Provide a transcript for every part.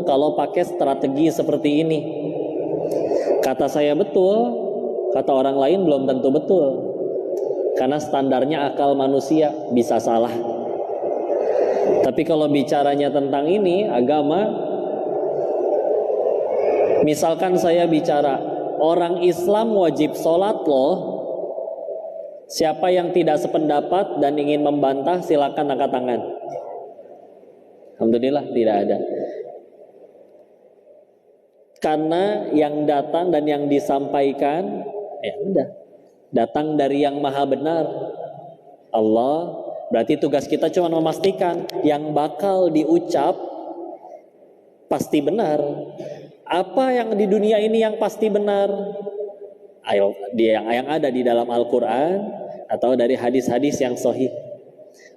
kalau pakai strategi seperti ini. Kata saya betul, kata orang lain belum tentu betul. Karena standarnya akal manusia bisa salah. Tapi kalau bicaranya tentang ini, agama, misalkan saya bicara, orang Islam wajib sholat loh. Siapa yang tidak sependapat dan ingin membantah, silakan angkat tangan. Alhamdulillah tidak ada. Karena yang datang dan yang disampaikan, ya udah, datang dari yang maha benar, Allah. Berarti tugas kita cuma memastikan yang bakal diucap pasti benar. Apa yang di dunia ini yang pasti benar? Ayo, yang ada di dalam Al-Quran atau dari hadis-hadis yang sahih.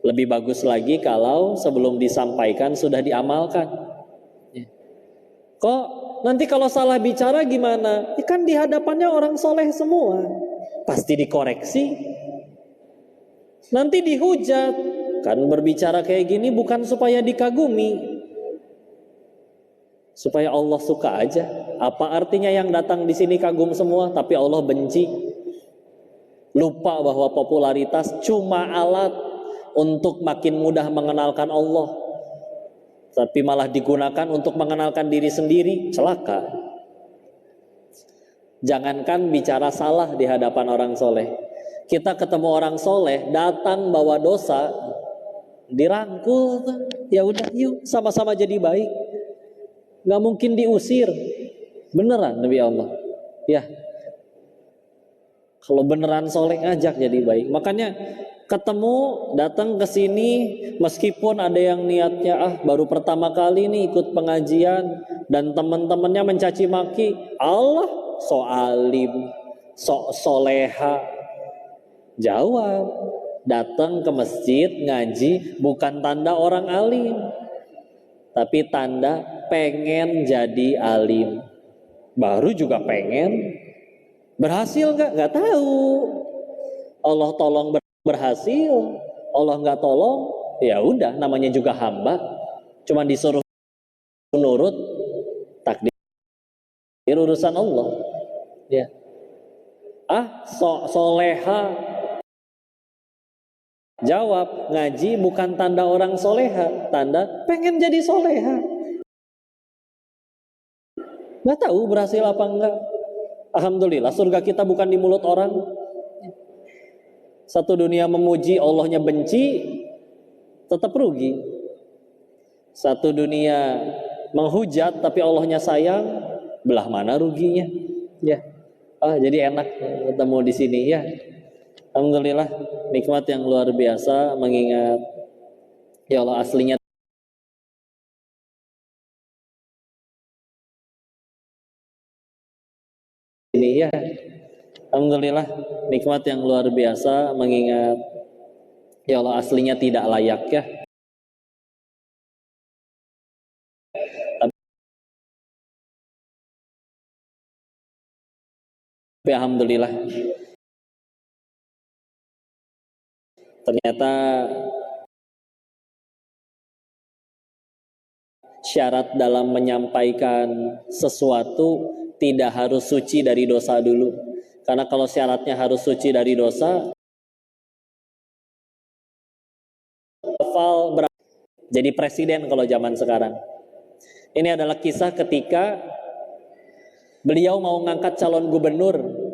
Lebih bagus lagi kalau sebelum disampaikan sudah diamalkan. Kok nanti kalau salah bicara gimana? Ya kan di hadapannya orang soleh semua. Pasti dikoreksi. Nanti dihujat. Kan berbicara kayak gini bukan supaya dikagumi, supaya Allah suka aja. Apa artinya yang datang di sini kagum semua, tapi Allah benci? Lupa bahwa popularitas cuma alat untuk makin mudah mengenalkan Allah, tapi malah digunakan untuk mengenalkan diri sendiri. Celaka. Jangankan bicara salah di hadapan orang soleh, kita ketemu orang soleh datang bawa dosa, dirangkul, ya udah yuk sama-sama jadi baik. Nggak mungkin diusir, beneran Nabi Allah. Ya, kalau beneran soleh ngajak jadi baik. Makanya ketemu, datang ke sini, meskipun ada yang niatnya baru pertama kali nih ikut pengajian dan teman-temannya mencaci maki, Allah so alim, so soleha. Jawab, datang ke masjid ngaji bukan tanda orang alim, tapi tanda pengen jadi alim. Baru juga pengen. Berhasil nggak? Nggak tahu. Allah tolong berhasil, Allah nggak tolong, ya udah, namanya juga hamba. Cuma disuruh nurut, takdir urusan Allah. Ya. Soleha. Jawab, ngaji bukan tanda orang soleha, tanda pengen jadi soleha. Nggak tahu berhasil apa enggak. Alhamdulillah surga kita bukan di mulut orang. Satu dunia memuji, Allahnya benci, tetap rugi. Satu dunia menghujat tapi Allahnya sayang, belah mana ruginya? Ya, jadi enak ketemu di sini ya. Alhamdulillah, nikmat yang luar biasa mengingat ya Allah aslinya ini ya. Alhamdulillah, nikmat yang luar biasa mengingat ya Allah aslinya tidak layak ya. Tapi alhamdulillah ternyata syarat dalam menyampaikan sesuatu tidak harus suci dari dosa dulu. Karena kalau syaratnya harus suci dari dosa, jadi presiden kalau zaman sekarang. Ini adalah kisah ketika beliau mau ngangkat calon gubernur.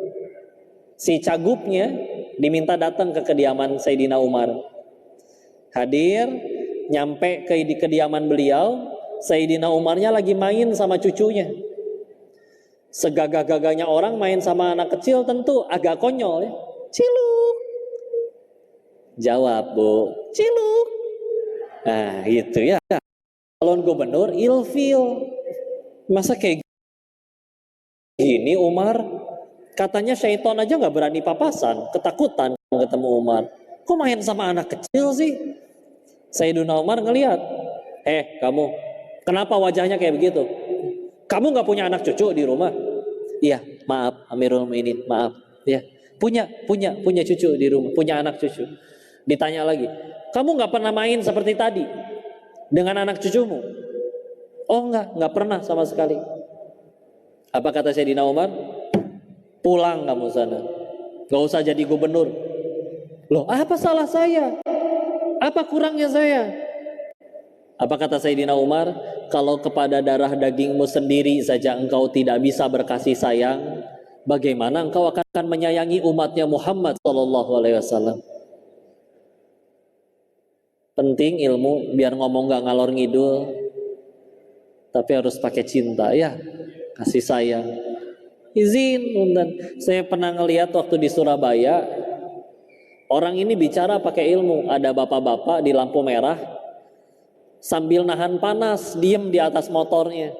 Si cagupnya diminta datang ke kediaman Sayyidina Umar. Hadir, nyampe ke di kediaman beliau, Sayyidina Umarnya lagi main sama cucunya. Segagah-gagahnya orang main sama anak kecil tentu agak konyol ya. Ciluk. Jawab, Bu, ciluk. Nah gitu ya. Calon gubernur ilfil. Masa kayak gini Umar? Katanya syaitan aja gak berani papasan, ketakutan ketemu Umar. Kok main sama anak kecil sih? Sayyidina Umar ngelihat, kamu, kenapa wajahnya kayak begitu? Kamu gak punya anak cucu di rumah? Iya, maaf Amirul Mukminin, maaf. Ya, punya cucu di rumah, punya anak cucu. Ditanya lagi, kamu gak pernah main seperti tadi dengan anak cucumu? Oh enggak pernah sama sekali. Apa kata Sayyidina Umar? Pulang kamu sana, gak usah jadi gubernur. Loh, apa salah saya? Apa kurangnya saya? Apa kata Sayyidina Umar? Kalau kepada darah dagingmu sendiri saja engkau tidak bisa berkasih sayang, bagaimana engkau akan menyayangi umatnya Muhammad SAW? Penting ilmu, biar ngomong gak ngalor ngidul, tapi harus pakai cinta ya, kasih sayang. Izin, dan saya pernah ngelihat waktu di Surabaya, orang ini bicara pakai ilmu. Ada bapak-bapak di lampu merah sambil nahan panas, diem di atas motornya.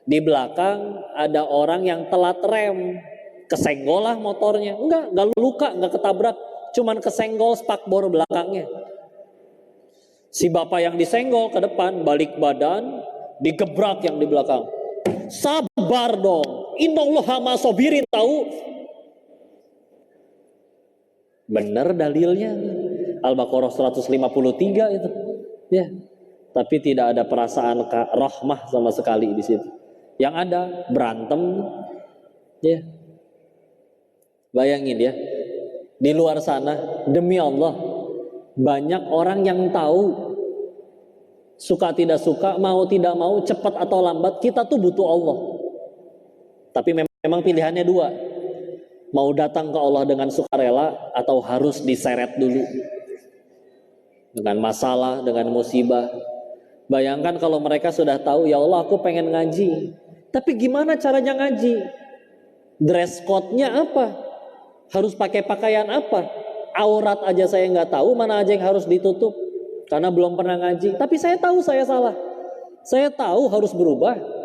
Di belakang ada orang yang telat rem, kesenggol lah motornya. Enggak luka, enggak ketabrak, cuman kesenggol spakbor belakangnya. Si bapak yang disenggol ke depan balik badan, digebrak yang di belakang. Sabar dong, innallaha ma'as-sabirin, tahu? Benar dalilnya Al-Baqarah 153 itu. Ya. Tapi tidak ada perasaan rahmah sama sekali di situ. Yang ada berantem. Ya. Bayangin ya. Di luar sana, demi Allah, banyak orang yang tahu suka tidak suka, mau tidak mau, cepat atau lambat, kita tuh butuh Allah. Tapi memang pilihannya dua. Mau datang ke Allah dengan sukarela atau harus diseret dulu dengan masalah, dengan musibah. Bayangkan kalau mereka sudah tahu, ya Allah aku pengen ngaji, tapi gimana caranya ngaji? Dress code-nya apa? Harus pakai pakaian apa? Aurat aja saya nggak tahu, mana aja yang harus ditutup karena belum pernah ngaji. Tapi saya tahu saya salah. Saya tahu harus berubah.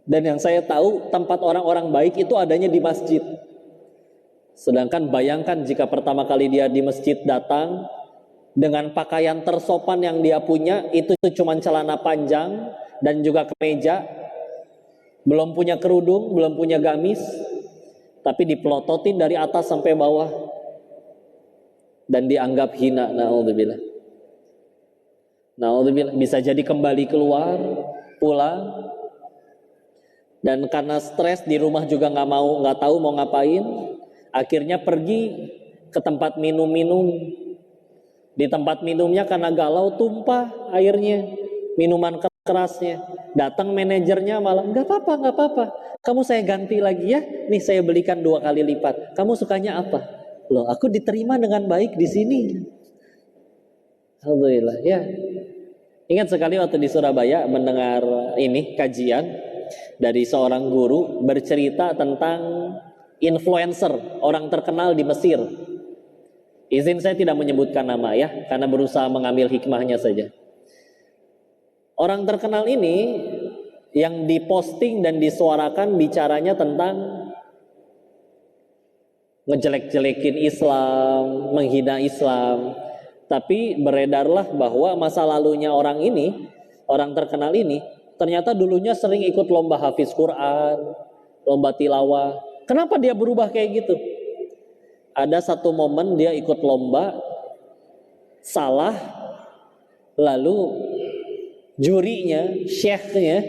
Dan yang saya tahu tempat orang-orang baik itu adanya di masjid. Sedangkan bayangkan jika pertama kali dia di masjid datang dengan pakaian tersopan yang dia punya, itu cuma celana panjang dan juga kemeja, belum punya kerudung, belum punya gamis, tapi dipelototin dari atas sampai bawah dan dianggap hina. Na'udzubillah. Bisa jadi kembali keluar, pulang, dan karena stres di rumah juga nggak tahu mau ngapain, akhirnya pergi ke tempat minum-minum. Di tempat minumnya karena galau tumpah airnya, minuman kerasnya. Datang manajernya malah nggak apa-apa, kamu saya ganti lagi ya, nih saya belikan 2 kali lipat. Kamu sukanya apa? Loh, aku diterima dengan baik di sini. Alhamdulillah ya. Ingat sekali waktu di Surabaya mendengar ini kajian dari seorang guru bercerita tentang influencer, orang terkenal di Mesir. Izin saya tidak menyebutkan nama ya, karena berusaha mengambil hikmahnya saja. Orang terkenal ini yang diposting dan disuarakan bicaranya tentang ngejelek-jelekin Islam, menghina Islam. Tapi beredarlah bahwa masa lalunya orang ini, orang terkenal ini, ternyata dulunya sering ikut lomba hafiz Quran, lomba tilawah. Kenapa dia berubah kayak gitu? Ada satu momen dia ikut lomba, salah, lalu jurinya, syekhnya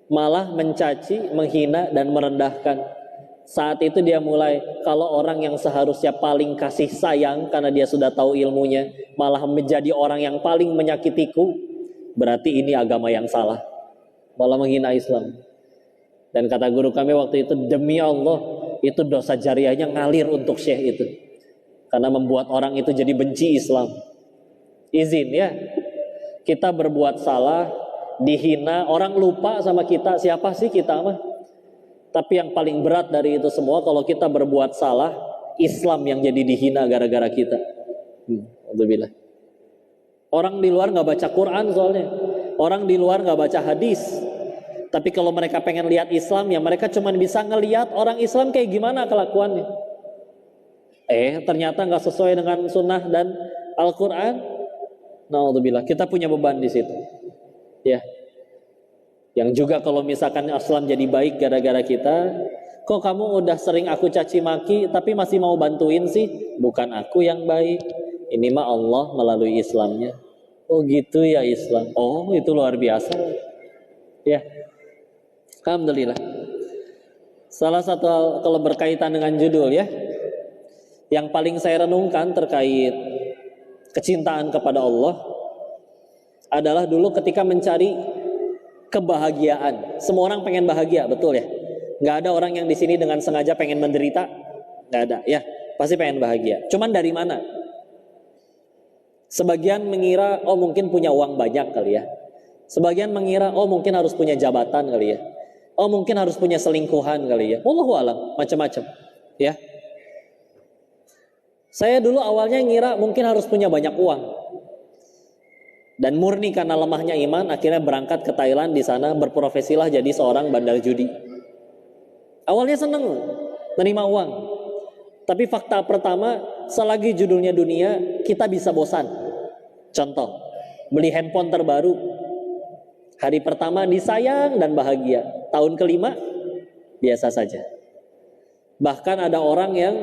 malah mencaci, menghina dan merendahkan. Saat itu dia mulai, kalau orang yang seharusnya paling kasih sayang karena dia sudah tahu ilmunya, malah menjadi orang yang paling menyakitiku, berarti ini agama yang salah, malah menghina Islam. Dan kata guru kami waktu itu, demi Allah, itu dosa jariahnya ngalir untuk syekh itu, karena membuat orang itu jadi benci Islam. Izin ya, kita berbuat salah, dihina, orang lupa sama kita, siapa sih kita mah? Tapi yang paling berat dari itu semua, kalau kita berbuat salah, Islam yang jadi dihina gara-gara kita. Alhamdulillah. Orang di luar nggak baca Quran soalnya, orang di luar nggak baca hadis. Tapi kalau mereka pengen lihat Islam, ya mereka cuma bisa ngelihat orang Islam kayak gimana kelakuannya. Ternyata nggak sesuai dengan sunnah dan Al-Quran. Na'udzubillah, kita punya beban di situ. Ya. Yang juga kalau misalkan Islam jadi baik gara-gara kita, kok kamu udah sering aku caci maki tapi masih mau bantuin sih? Bukan aku yang baik, ini mah Allah melalui Islamnya. Oh gitu ya Islam. Oh itu luar biasa. Ya, alhamdulillah. Salah satu hal, kalau berkaitan dengan judul ya, yang paling saya renungkan terkait kecintaan kepada Allah adalah dulu ketika mencari kebahagiaan. Semua orang pengen bahagia, betul ya? Nggak ada orang yang di sini dengan sengaja pengen menderita, nggak ada ya. Pasti pengen bahagia. Cuman dari mana? Sebagian mengira, oh mungkin punya uang banyak kali ya. Sebagian mengira, oh mungkin harus punya jabatan kali ya. Oh mungkin harus punya selingkuhan kali ya. Wallahu alam, macam-macam ya. Saya dulu awalnya ngira mungkin harus punya banyak uang. Dan murni karena lemahnya iman, akhirnya berangkat ke Thailand, di sana berprofesilah jadi seorang bandar judi. Awalnya seneng menerima uang. Tapi fakta pertama, selagi judulnya dunia, kita bisa bosan. Contoh, beli handphone terbaru. Hari pertama disayang dan bahagia. Tahun kelima, biasa saja. Bahkan ada orang yang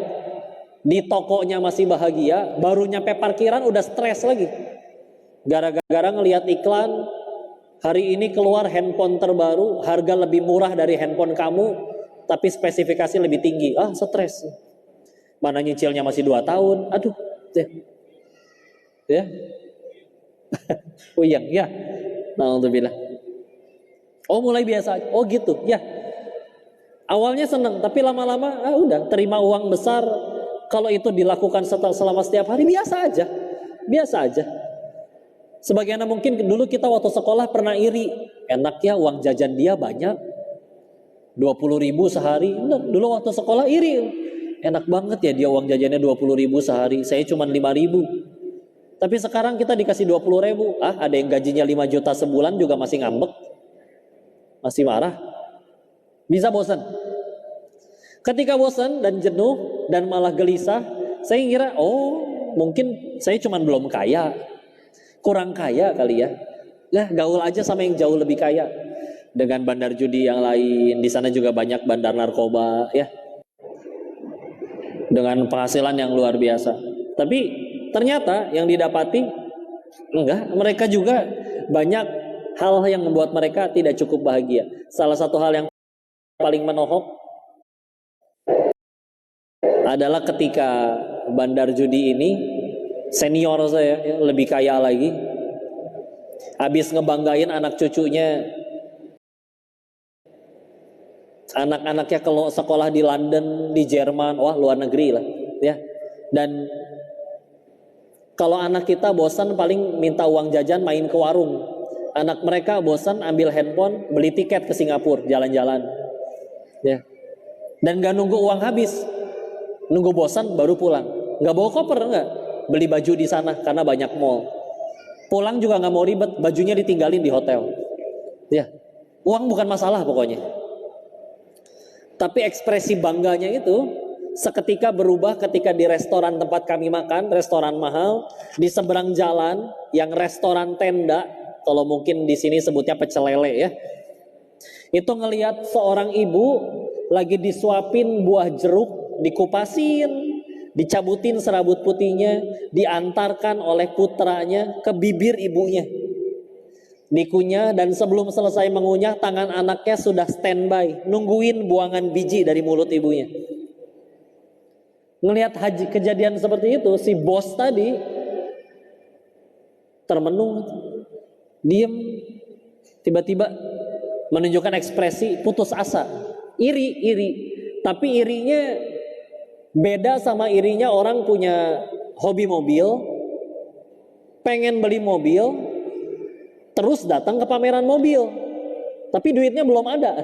di tokonya masih bahagia, baru nyampe parkiran udah stres lagi. Gara-gara ngelihat iklan, hari ini keluar handphone terbaru, harga lebih murah dari handphone kamu, tapi spesifikasi lebih tinggi. Ah, stres. Mana nyicilnya masih 2 tahun. Aduh. Ya. Uyang, ya. Alhamdulillah. Oh, mulai biasa. Oh, gitu. Ya. Awalnya senang, tapi lama-lama udah terima uang besar. Kalau itu dilakukan selama setiap hari, biasa aja. Biasa aja. Sebagaimana mungkin dulu kita waktu sekolah pernah iri. Enak ya uang jajan dia banyak. 20.000 sehari. Dulu waktu sekolah iri. Enak banget ya dia uang jajannya 20.000 sehari. Saya cuma 5.000. Tapi sekarang kita dikasih 20.000. Ada yang gajinya 5 juta sebulan juga masih ngambek. Masih marah. Bisa bosan. Ketika bosan dan jenuh dan malah gelisah, saya kira, oh mungkin saya cuma belum kaya. Kurang kaya kali ya. Gaul aja sama yang jauh lebih kaya. Dengan bandar judi yang lain. Di sana juga banyak bandar narkoba ya. Dengan penghasilan yang luar biasa. Tapi ternyata yang didapati enggak, mereka juga banyak hal yang membuat mereka tidak cukup bahagia. Salah satu hal yang paling menohok adalah ketika bandar judi ini senior saya ya, lebih kaya lagi, habis ngebanggain anak cucunya, anak-anaknya kalau sekolah di London, di Jerman, wah luar negeri lah ya. Dan kalau anak kita bosan paling minta uang jajan main ke warung. Anak mereka bosan ambil handphone, beli tiket ke Singapura, jalan-jalan. Ya. Dan gak nunggu uang habis. Nunggu bosan baru pulang. Gak bawa koper enggak? Beli baju di sana karena banyak mall. Pulang juga gak mau ribet, bajunya ditinggalin di hotel. Ya. Uang bukan masalah pokoknya. Tapi ekspresi bangganya itu seketika berubah ketika di restoran tempat kami makan, restoran mahal, di seberang jalan yang restoran tenda, kalau mungkin di sini sebutnya pecel lele ya. Itu ngelihat seorang ibu lagi disuapin buah jeruk, dikupasin, dicabutin serabut putihnya, diantarkan oleh putranya ke bibir ibunya. Dikunyah, dan sebelum selesai mengunyah, tangan anaknya sudah standby nungguin buangan biji dari mulut ibunya. Ngelihat kejadian seperti itu, si bos tadi termenung, diem, tiba-tiba menunjukkan ekspresi putus asa, iri. Tapi irinya beda sama irinya orang punya hobi mobil, pengen beli mobil, terus datang ke pameran mobil, tapi duitnya belum ada.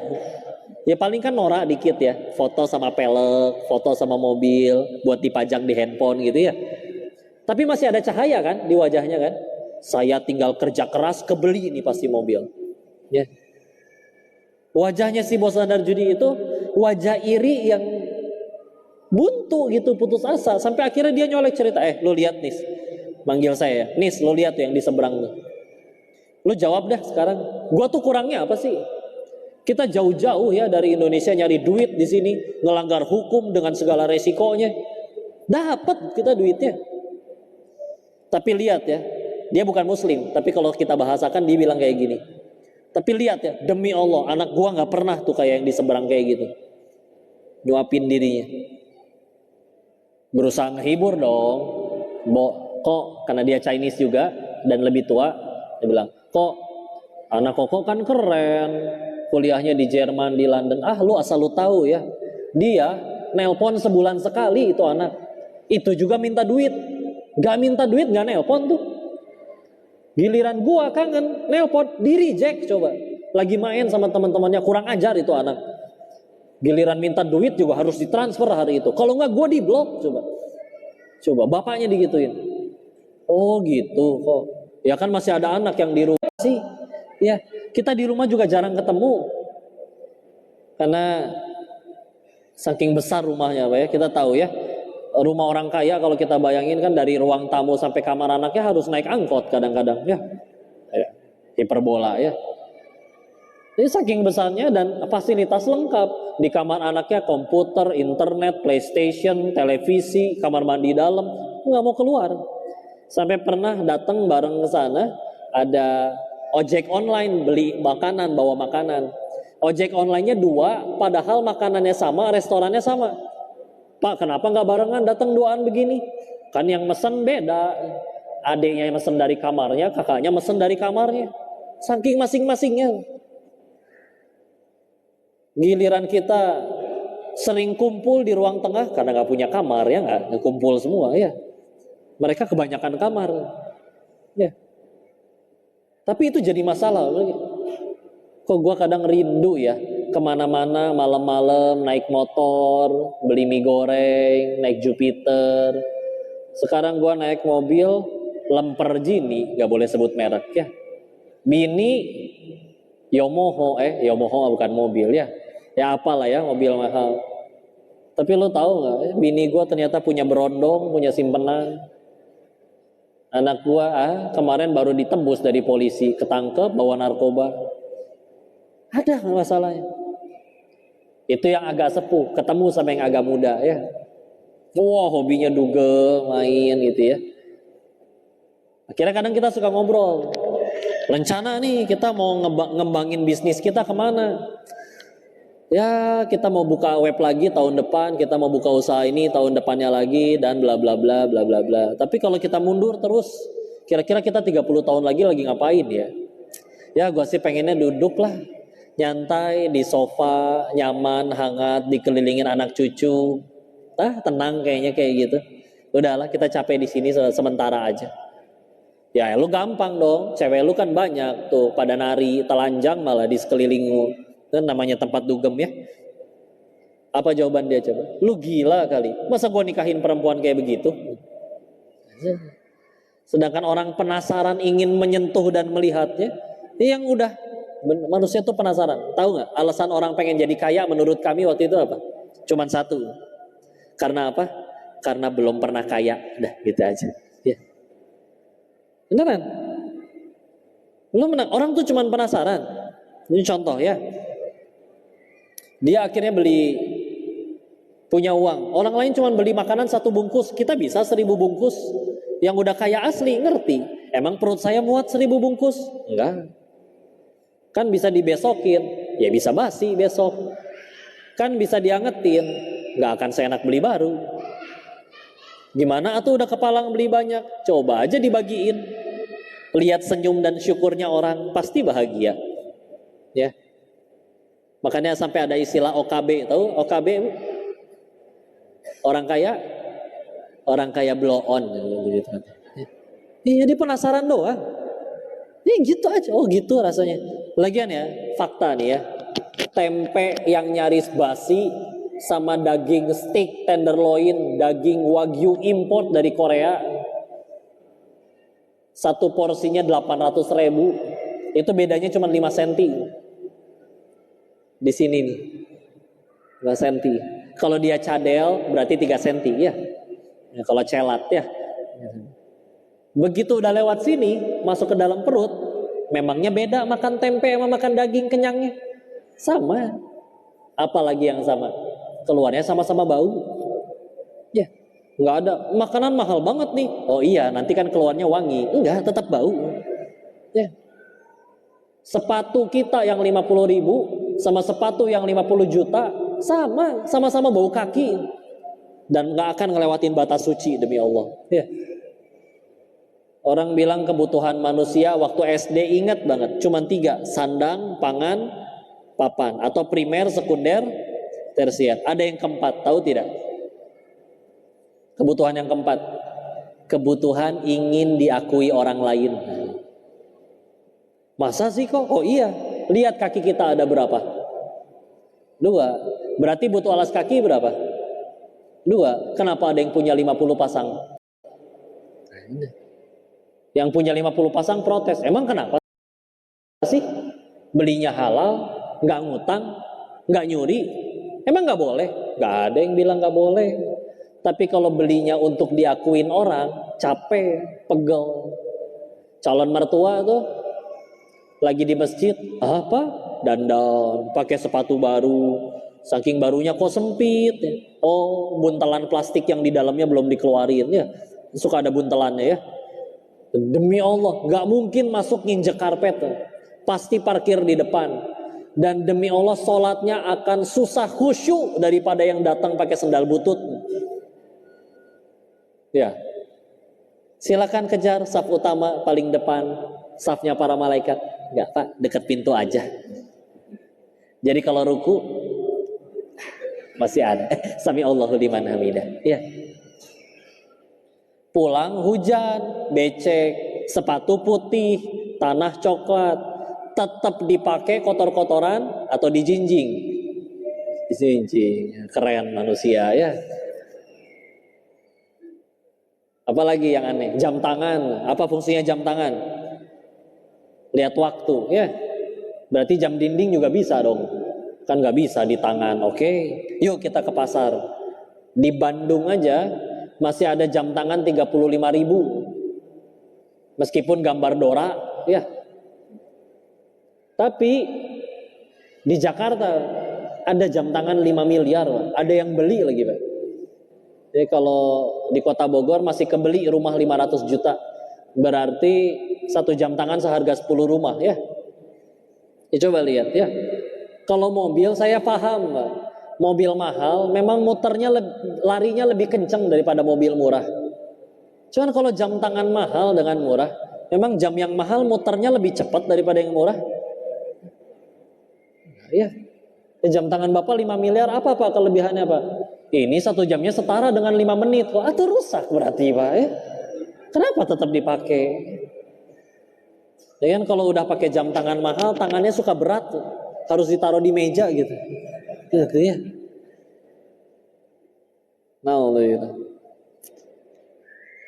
Ya paling kan norak dikit ya, foto sama pelek, foto sama mobil, buat dipajang di handphone gitu ya. Tapi masih ada cahaya kan di wajahnya kan. Saya tinggal kerja keras, kebeli ini pasti mobil. Ya. Wajahnya si bos bandar judi itu wajah iri yang buntu gitu, putus asa. Sampai akhirnya dia nyolek cerita, lu lihat Nis, manggil saya, Nis lu lihat tuh yang di seberang tuh. Lu jawab dah sekarang, gua tuh kurangnya apa sih? Kita jauh-jauh ya dari Indonesia nyari duit di sini, ngelanggar hukum dengan segala resikonya. Dapat kita duitnya. Tapi lihat ya, dia bukan muslim, tapi kalau kita bahasakan dia bilang kayak gini. Tapi lihat ya, demi Allah, anak gua nggak pernah tuh kayak yang di seberang kayak gitu, nyuapin dirinya. Berusaha ngehibur dong, kok karena dia Chinese juga dan lebih tua, dia bilang, kok anak koko kan keren, kuliahnya di Jerman, di London. Ah, lu asal lu tahu ya, dia nelpon sebulan sekali itu anak. Itu juga minta duit. Gak minta duit gak nelpon tuh. Giliran gua kangen nelpon, di reject coba. Lagi main sama teman-temannya, kurang ajar itu anak. Giliran minta duit juga harus ditransfer hari itu. Kalau nggak gua di blok coba. Coba bapaknya digituin. Oh gitu kok. Ya kan masih ada anak yang di rumah sih. Ya, kita di rumah juga jarang ketemu. Karena saking besar rumahnya, Pak ya. Kita tahu ya, rumah orang kaya kalau kita bayangin kan dari ruang tamu sampai kamar anaknya harus naik angkot kadang-kadang ya. Hiperbola ya. Jadi saking besarnya dan fasilitas lengkap. Di kamar anaknya komputer, internet, PlayStation, televisi, kamar mandi dalam, nggak mau keluar. Sampai pernah datang bareng ke sana, ada ojek online beli makanan, bawa makanan. Ojek online-nya 2, padahal makanannya sama, restorannya sama. Pak, kenapa nggak barengan datang duaan begini? Kan yang mesen beda. Adiknya yang mesen dari kamarnya, kakaknya mesen dari kamarnya. Saking masing-masingnya. Giliran kita sering kumpul di ruang tengah karena nggak punya kamar ya, nggak kumpul semua ya. Mereka kebanyakan kamar ya. Tapi itu jadi masalah. Kok gue kadang rindu ya kemana-mana malam-malam naik motor, beli mie goreng, naik Jupiter. Sekarang gue naik mobil Lamborghini, nggak boleh sebut merek ya. Bini Yamaha bukan mobil ya. Ya apalah ya, mobil mahal. Tapi lo tahu nggak? Bini gue ternyata punya berondong, punya simpenan. Anak gue kemarin baru ditembus dari polisi, ketangkep bawa narkoba. Ada masalahnya. Itu yang agak sepuh, ketemu sama yang agak muda ya. Wah, hobinya dugem, main gitu ya. Akhirnya kadang kita suka ngobrol. Rencana nih kita mau ngembangin bisnis kita kemana? Ya kita mau buka web lagi tahun depan, kita mau buka usaha ini tahun depannya lagi dan bla bla bla bla bla bla. Tapi kalau kita mundur terus, kira-kira kita 30 tahun lagi ngapain ya? Ya gue sih pengennya duduk lah, nyantai di sofa, nyaman, hangat, dikelilingin anak cucu. Tenang kayaknya kayak gitu. Udahlah kita capek di sini sementara aja. Ya lu gampang dong, cewek lu kan banyak tuh pada nari telanjang malah di sekelilingmu. Itu namanya tempat dugem ya. Apa jawaban dia coba? Lu gila kali, masa gua nikahin perempuan kayak begitu? Sedangkan orang penasaran ingin menyentuh dan melihatnya. Ini yang udah manusia tuh penasaran. Tahu nggak alasan orang pengen jadi kaya menurut kami waktu itu apa? Cuman satu. Karena apa? Karena belum pernah kaya. Udah gitu aja ya. Beneran? Belum menang. Orang tuh cuman penasaran. Ini contoh ya. Dia akhirnya punya uang. Orang lain cuma beli makanan 1 bungkus, kita bisa 1000 bungkus. Yang udah kaya asli ngerti. Emang perut saya muat 1000 bungkus? Enggak. Kan bisa dibesokin, ya bisa basi besok. Kan bisa diangetin, nggak akan seenak beli baru. Gimana atuh udah kepalang beli banyak? Coba aja dibagiin. Lihat senyum dan syukurnya orang, pasti bahagia. Ya. Makanya sampai ada istilah OKB, tahu OKB? Orang kaya blow on gitu. Iya, dia penasaran doang. Ini gitu aja. Oh gitu rasanya. Lagian ya, fakta nih ya. Tempe yang nyaris basi sama daging steak tenderloin, daging wagyu import dari Korea. Satu porsinya 800.000. Itu bedanya cuma 5 cm. Di sini nih 5 cm. Kalau dia cadel berarti 3 cm ya. Kalau celat ya. Begitu udah lewat sini masuk ke dalam perut, memangnya beda makan tempe sama makan daging kenyangnya? Sama. Apalagi yang sama? Keluarnya sama-sama bau. Ya, nggak ada. Makanan mahal banget nih. Oh iya, nanti kan keluarnya wangi. Enggak, tetap bau. Ya. Sepatu kita yang 50.000 sama sepatu yang 50 juta sama-sama bau kaki dan nggak akan ngelewatin batas suci demi Allah. Ya. Orang bilang kebutuhan manusia waktu SD ingat banget, cuman 3, sandang, pangan, papan, atau primer, sekunder, tersier. Ada yang keempat, tahu tidak? Kebutuhan yang keempat, kebutuhan ingin diakui orang lain. Masa sih kok? Oh iya, lihat kaki kita ada berapa? 2. Berarti butuh alas kaki berapa? 2. Kenapa ada yang punya 50 pasang? Yang punya 50 pasang protes. Emang kenapa sih? Belinya halal, nggak ngutang, nggak nyuri. Emang nggak boleh? Nggak ada yang bilang nggak boleh. Tapi kalau belinya untuk diakuin orang, capek, pegel. Calon mertua tuh lagi di masjid, apa? Dandan, pakai sepatu baru, saking barunya kok sempit. Oh, buntelan plastik yang di dalamnya belum dikeluarin ya. Suka ada buntelannya ya. Demi Allah, nggak mungkin masuk nginjek karpet, pasti parkir di depan. Dan demi Allah, sholatnya akan susah khusyuk daripada yang datang pakai sendal butut. Ya, silakan kejar saf utama paling depan, safnya para malaikat. Enggak Pak, dekat pintu aja. Jadi kalau ruku masih ada. Sami Allahu liman hamidah. Ya. Pulang hujan, becek, sepatu putih, tanah coklat, tetap dipakai kotor-kotoran atau dijinjing. Dijinjing, keren manusia ya. Apalagi yang aneh, jam tangan. Apa fungsinya jam tangan? Lihat waktu ya. Berarti jam dinding juga bisa dong. Kan nggak bisa di tangan. Oke, yuk kita ke pasar. Di Bandung aja masih ada jam tangan 35.000. Meskipun gambar Dora ya. Tapi di Jakarta ada jam tangan 5 miliar, Pak. Ada yang beli lagi, Pak. Jadi kalau di Kota Bogor masih kebeli rumah 500 juta. Berarti satu jam tangan seharga 10 rumah ya. Ya coba lihat ya. Kalau mobil saya paham, Pak. Mobil mahal memang muternya larinya lebih kencang daripada mobil murah. Cuman kalau jam tangan mahal dengan murah, memang jam yang mahal muternya lebih cepat daripada yang murah. Ya. Jam tangan Bapak 5 miliar apa Pak kelebihannya Pak? Ini satu jamnya setara dengan 5 menit. Wah, itu rusak berarti Pak ya. Kenapa tetap dipakai? Ya kan kalau udah pakai jam tangan mahal, tangannya suka berat, harus ditaruh di meja gitu. Gitu ya. Nah, gitu.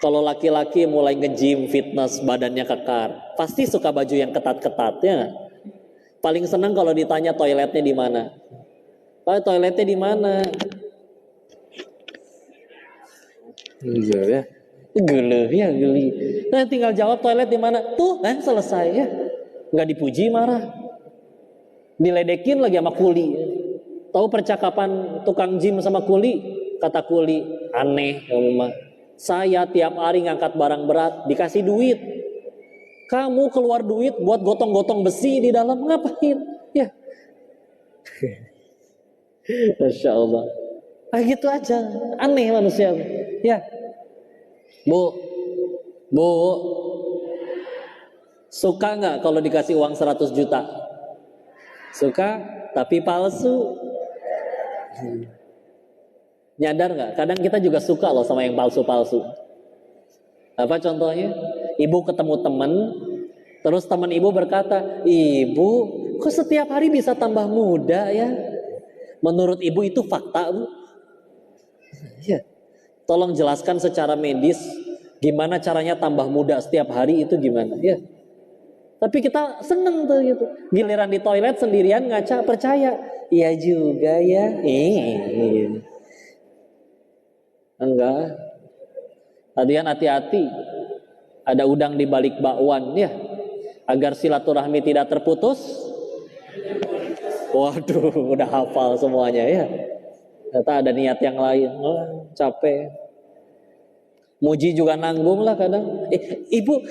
Kalau laki-laki mulai nge-gym, fitness, badannya kekar, pasti suka baju yang ketat-ketat ya. Paling senang kalau ditanya toiletnya di mana. Pak, toiletnya di mana? Iya ya. Geli. Nah, tinggal jawab toilet di mana. Tuh kan selesai ya. Nggak dipuji marah. Diledekin lagi sama kuli. Tahu percakapan tukang gym sama kuli? Kata kuli, aneh kamu mah. Saya tiap hari ngangkat barang berat dikasih duit. Kamu keluar duit buat gotong-gotong besi di dalam ngapain? Ya. Masya Allah. Ah gitu aja. Aneh manusia. Ya. Bu. Suka nggak kalau dikasih uang 100 juta? Suka, tapi palsu. Nyadar nggak? Kadang kita juga suka loh sama yang palsu-palsu. Apa contohnya? Ibu ketemu teman, terus teman ibu berkata, ibu, kok setiap hari bisa tambah muda ya? Menurut ibu itu fakta, Bu? Ya. Tolong jelaskan secara medis, gimana caranya tambah muda setiap hari itu gimana? Ya. Tapi kita seneng tuh gitu. Giliran di toilet sendirian ngaca percaya, iya juga ya. Enggak. Tadian hati-hati. Ada udang di balik bakwan ya. Agar silaturahmi tidak terputus. Waduh, udah hafal semuanya ya. Ternyata ada niat yang lain. Oh, capek. Muji juga nanggung lah kadang.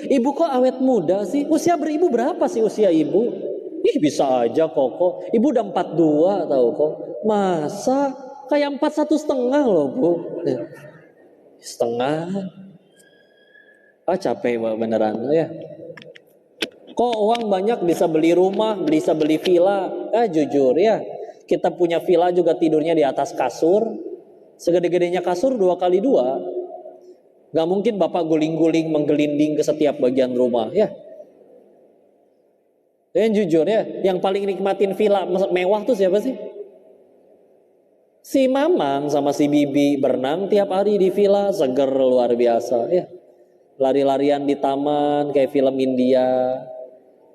Ibu kok awet muda sih? Usia beribu berapa sih usia ibu? Ih bisa aja koko. Ibu udah 42 tahu kok. Masa kayak 41,5 loh bu. Setengah. Capek beneran ya. Kok uang banyak bisa beli rumah, bisa beli villa. Jujur ya. Kita punya villa juga tidurnya di atas kasur. Segede-gedenya kasur 2x2. Gak mungkin bapak guling-guling menggelinding ke setiap bagian rumah ya. Yang jujur ya, yang paling nikmatin villa mewah tuh siapa sih? Si Mamang sama si Bibi berenang tiap hari di villa, seger luar biasa ya. Lari-larian di taman kayak film India.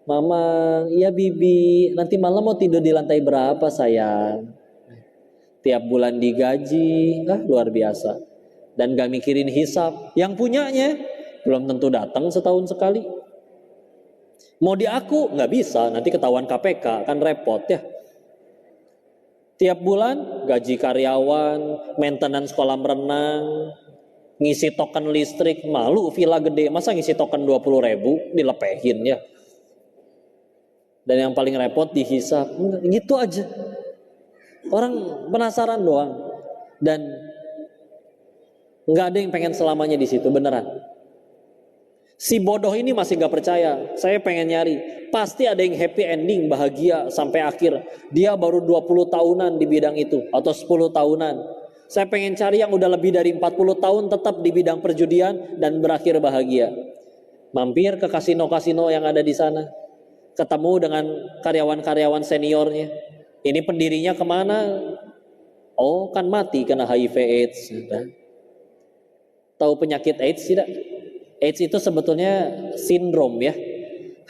Mamang, iya Bibi, nanti malam mau tidur di lantai berapa sayang? Tiap bulan digaji, luar biasa. Dan gak mikirin hisap. Yang punyanya belum tentu datang setahun sekali. Mau di aku nggak bisa, nanti ketahuan KPK kan repot ya. Tiap bulan gaji karyawan, maintenance kolam renang, ngisi token listrik, malu villa gede, masa ngisi token 20.000 dilepehin ya. Dan yang paling repot dihisap, gitu aja. Orang penasaran doang. Dan nggak ada yang pengen selamanya di situ, beneran. Si bodoh ini masih nggak percaya. Saya pengen nyari. Pasti ada yang happy ending, bahagia sampai akhir. Dia baru 20 tahunan di bidang itu atau 10 tahunan. Saya pengen cari yang udah lebih dari 40 tahun tetap di bidang perjudian dan berakhir bahagia. Mampir ke kasino-kasino yang ada di sana. Ketemu dengan karyawan-karyawan seniornya. Ini pendirinya kemana? Oh, kan mati kena HIV AIDS. Tahu penyakit AIDS tidak? AIDS itu sebetulnya sindrom ya.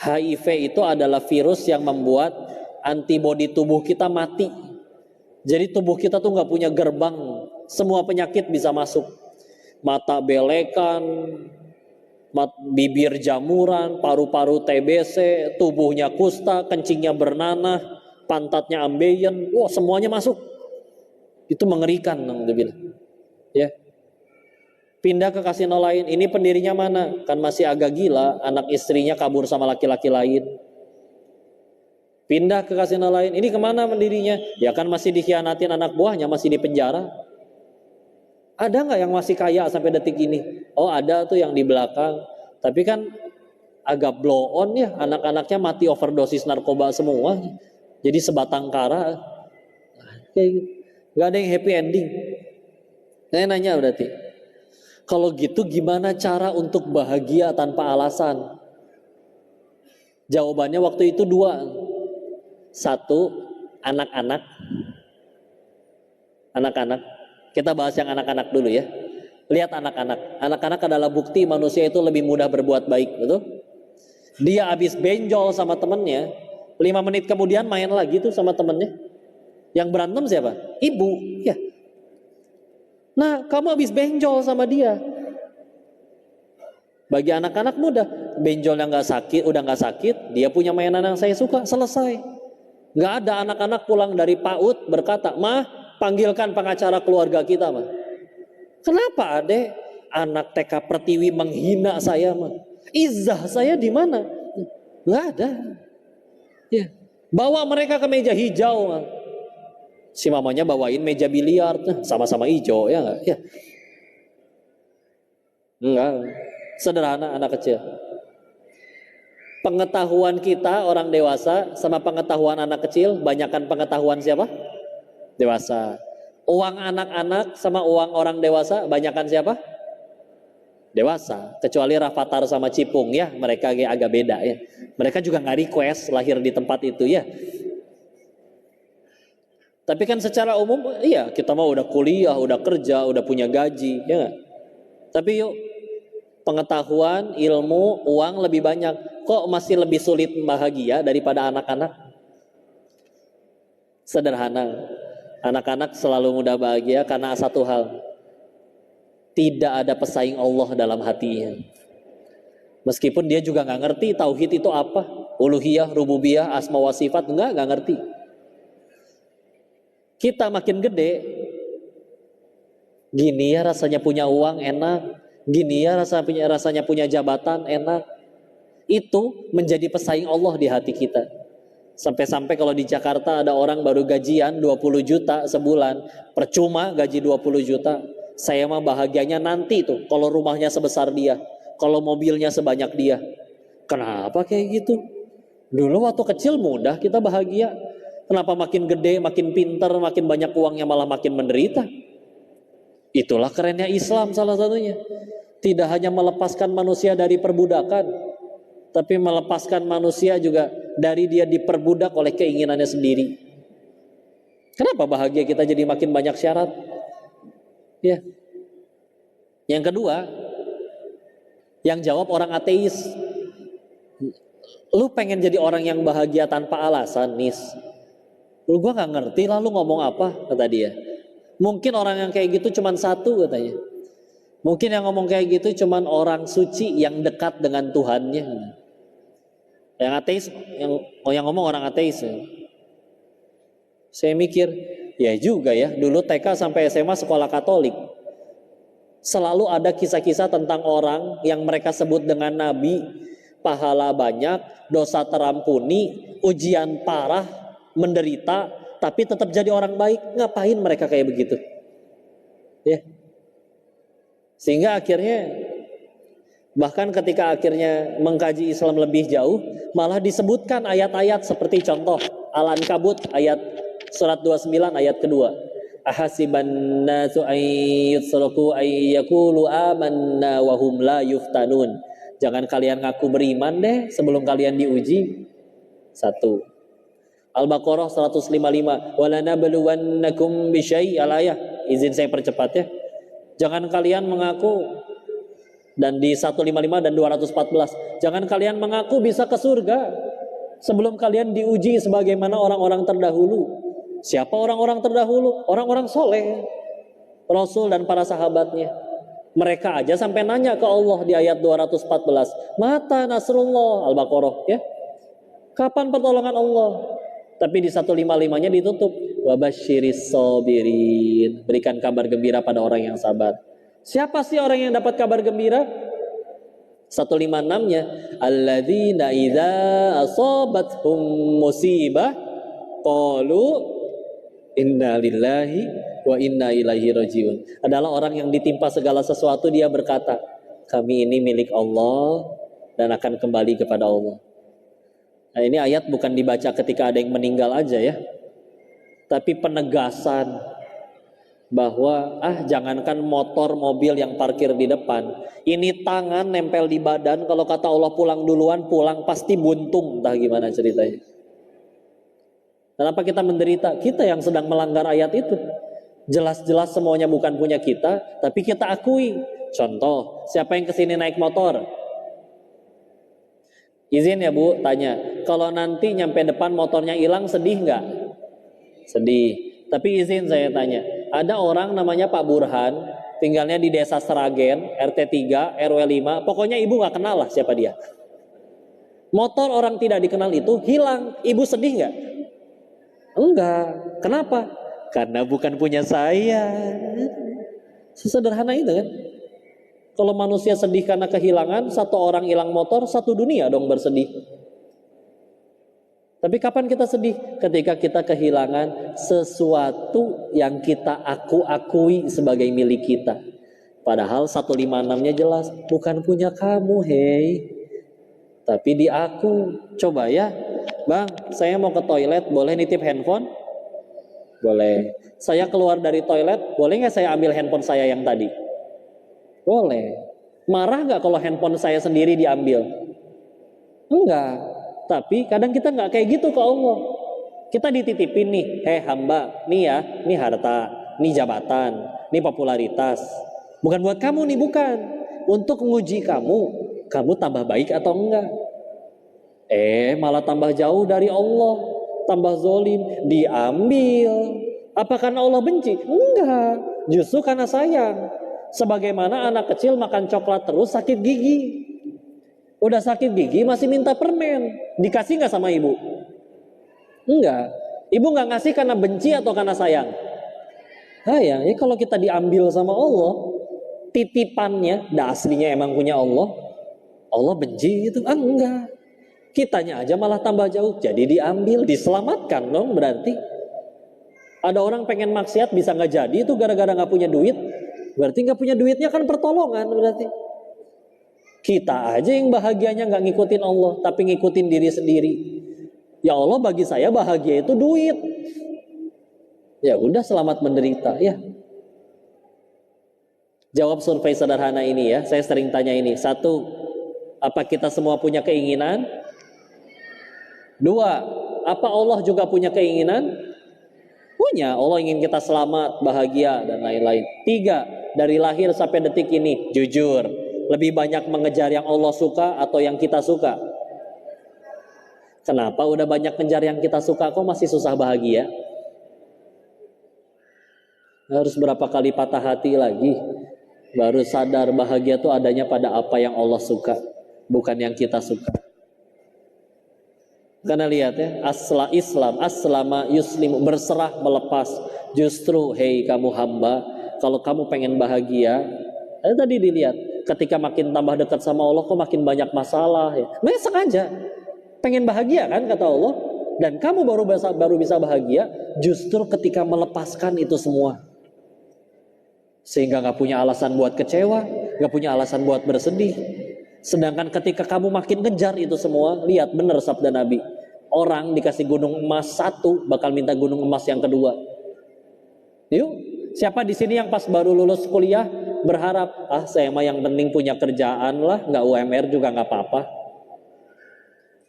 HIV itu adalah virus yang membuat antibodi tubuh kita mati. Jadi tubuh kita tuh nggak punya gerbang, semua penyakit bisa masuk. Mata belekan, bibir jamuran, paru-paru TBC, tubuhnya kusta, kencingnya bernanah, pantatnya ambeien, wah semuanya masuk. Itu mengerikan, dia bilang. Ya. Pindah ke kasino lain, ini pendirinya mana? Kan masih agak gila, anak istrinya kabur sama laki-laki lain. Pindah ke kasino lain, ini kemana pendirinya? Ya kan masih dikhianatin anak buahnya, masih di penjara. Ada nggak yang masih kaya sampai detik ini? Oh ada tuh yang di belakang. Tapi kan agak blow on ya, anak-anaknya mati overdosis narkoba semua. Jadi sebatang kara. Kayak gitu. Gak ada yang happy ending. Saya nanya berarti, kalau gitu gimana cara untuk bahagia tanpa alasan? Jawabannya waktu itu 2. 1, anak-anak. Anak-anak. Kita bahas yang anak-anak dulu ya. Lihat anak-anak. Anak-anak adalah bukti manusia itu lebih mudah berbuat baik, betul? Dia habis benjol sama temennya, 5 menit kemudian main lagi tuh sama temennya. Yang berantem siapa? Ibu, ya. Nah, kamu habis benjol sama dia. Bagi anak-anak mudah, benjol yang nggak sakit, udah nggak sakit, dia punya mainan yang saya suka, selesai. Nggak ada anak-anak pulang dari PAUD berkata, "Mah, panggilkan pengacara keluarga kita, mah." Kenapa adek? Anak TK Pertiwi menghina saya, mah. Izzah saya di mana? Nggak ada. Ya. Bawa mereka ke meja hijau, mah. Si mamanya bawain meja biliar, sama-sama hijau, ya nggak? Ya. Enggak. Sederhana anak kecil. Pengetahuan kita orang dewasa sama pengetahuan anak kecil, banyakkan pengetahuan siapa? Dewasa. Uang anak-anak sama uang orang dewasa, banyakkan siapa? Dewasa. Kecuali Rafathar sama Cipung ya, mereka agak beda ya. Mereka juga nggak request lahir di tempat itu ya. Tapi kan secara umum, iya kita mau udah kuliah, udah kerja, udah punya gaji, ya gak? Tapi yuk, pengetahuan, ilmu, uang lebih banyak. Kok masih lebih sulit bahagia daripada anak-anak? Sederhana. Anak-anak selalu mudah bahagia karena satu hal. Tidak ada pesaing Allah dalam hatinya. Meskipun dia juga gak ngerti tauhid itu apa. Uluhiyah, rububiyah, asma wa sifat, gak ngerti. Kita makin gede, gini ya rasanya punya uang enak, gini ya rasanya punya jabatan enak. Itu menjadi pesaing Allah di hati kita. Sampai-sampai kalau di Jakarta ada orang baru gajian 20 juta sebulan, percuma gaji 20 juta. Saya mah bahagianya nanti tuh kalau rumahnya sebesar dia, kalau mobilnya sebanyak dia. Kenapa kayak gitu? Dulu waktu kecil mudah kita bahagia. Kenapa makin gede, makin pinter, makin banyak uangnya malah makin menderita? Itulah kerennya Islam salah satunya. Tidak hanya melepaskan manusia dari perbudakan, tapi melepaskan manusia juga dari dia diperbudak oleh keinginannya sendiri. Kenapa bahagia kita jadi makin banyak syarat? Ya. Yang kedua, yang jawab orang ateis. Lu pengen jadi orang yang bahagia tanpa alasan, Nis? Lu gua nggak ngerti lah lu ngomong apa, kata dia. Mungkin orang yang kayak gitu cuman satu, katanya. Mungkin yang ngomong kayak gitu cuman orang suci yang dekat dengan Tuhannya. Yang ateis, yang ngomong orang ateis. Ya. Saya mikir, ya juga ya, dulu TK sampai SMA sekolah Katolik. Selalu ada kisah-kisah tentang orang yang mereka sebut dengan nabi, pahala banyak, dosa terampuni, ujian parah, menderita, tapi tetap jadi orang baik. Ngapain mereka kayak begitu? Ya. Sehingga akhirnya, bahkan ketika akhirnya mengkaji Islam lebih jauh, malah disebutkan ayat-ayat seperti contoh Al-Ankabut ayat surat 29 ayat kedua. Ahasiban nasu ayyutsraku ayyakulu amanna wa hum la yuftanun. Jangan kalian ngaku beriman deh sebelum kalian diuji. Satu. Al-Baqarah 155. Walanabluwannakum bisyai' al-ayah. Izin saya percepat ya. Jangan kalian mengaku, dan di 155 dan 214, jangan kalian mengaku bisa ke surga sebelum kalian diuji sebagaimana orang-orang terdahulu. Siapa orang-orang terdahulu? Orang-orang soleh, Rasul dan para sahabatnya. Mereka aja sampai nanya ke Allah di ayat 214, mata nasrullah, Al-Baqarah ya, kapan pertolongan Allah? Tapi di 155-nya ditutup, wabasyiris sabirin, berikan kabar gembira pada orang yang sabar. Siapa sih orang yang dapat kabar gembira? 156-nya, alladzina idza asabathum musibah qalu inna lillahi wa inna ilaihi rajiun. Adalah orang yang ditimpa segala sesuatu, dia berkata, kami ini milik Allah dan akan kembali kepada Allah. Nah, ini ayat bukan dibaca ketika ada yang meninggal aja ya, tapi penegasan bahwa jangankan motor, mobil yang parkir di depan, ini tangan nempel di badan, kalau kata Allah pulang duluan, pulang pasti buntung, entah gimana ceritanya. Kenapa kita menderita? Kita yang sedang melanggar ayat itu. Jelas-jelas semuanya bukan punya kita, tapi kita akui. Contoh, siapa yang kesini naik motor? Izin ya Bu, tanya, kalau nanti nyampe depan motornya hilang, sedih nggak? Sedih. Tapi izin saya tanya, ada orang namanya Pak Burhan, tinggalnya di desa Seragen, RT 3, RW 5, pokoknya ibu nggak kenal lah siapa dia. Motor orang tidak dikenal itu hilang, ibu sedih nggak? Enggak. Kenapa? Karena bukan punya saya. Sesederhana itu kan. Kalau manusia sedih karena kehilangan, satu orang hilang motor, satu dunia dong bersedih. Tapi kapan kita sedih? Ketika kita kehilangan sesuatu yang kita akui sebagai milik kita. Padahal 156-nya jelas, bukan punya kamu, hei. Tapi di aku. Coba ya, Bang, saya mau ke toilet, boleh nitip handphone? Boleh. Saya keluar dari toilet, boleh nggak saya ambil handphone saya yang tadi? Boleh. Marah nggak kalau handphone saya sendiri diambil? Enggak. Tapi kadang kita nggak kayak gitu ke Allah. Kita dititipin nih, hamba, nih ya, nih harta, nih jabatan, nih popularitas. Bukan buat kamu nih, bukan. Untuk menguji kamu tambah baik atau enggak. Malah tambah jauh dari Allah, tambah zolim, diambil. Apa karena Allah benci? Enggak, justru karena sayang. Sebagaimana anak kecil makan coklat terus sakit gigi. Udah sakit gigi masih minta permen. Dikasih nggak sama ibu? Enggak. Ibu nggak ngasih karena benci atau karena sayang? Sayang. Ya kalau kita diambil sama Allah, titipannya, aslinya emang punya Allah. Allah benci gitu? Enggak. Kitanya aja malah tambah jauh. Jadi diambil, diselamatkan dong berarti. Ada orang pengen maksiat bisa nggak jadi itu gara-gara nggak punya duit. Berarti nggak punya duitnya kan pertolongan berarti. Kita aja yang bahagianya nggak ngikutin Allah, tapi ngikutin diri sendiri. Ya Allah, bagi saya bahagia itu duit. Ya udah, selamat menderita ya. Jawab survei sederhana ini ya. Saya sering tanya ini. Satu, apa kita semua punya keinginan? Dua, apa Allah juga punya keinginan? Punya. Allah ingin kita selamat, bahagia, dan lain-lain. Tiga, dari lahir sampai detik ini, jujur, lebih banyak mengejar yang Allah suka atau yang kita suka? Kenapa udah banyak ngejar yang kita suka kok masih susah bahagia? Harus berapa kali patah hati lagi baru sadar bahagia itu adanya pada apa yang Allah suka, bukan yang kita suka. Karena lihat ya, aslama yuslimu, berserah melepas. Justru hei kamu hamba, kalau kamu pengen bahagia, tadi dilihat, ketika makin tambah dekat sama Allah kok makin banyak masalah ya. Mesek aja, pengen bahagia kan kata Allah, dan kamu baru bisa bahagia justru ketika melepaskan itu semua. Sehingga gak punya alasan buat kecewa, gak punya alasan buat bersedih. Sedangkan ketika kamu makin ngejar itu semua, lihat bener sabda Nabi, orang dikasih gunung emas satu bakal minta gunung emas yang kedua. Yuk, siapa di sini yang pas baru lulus kuliah berharap, saya mah yang penting punya kerjaan lah, nggak UMR juga nggak apa-apa.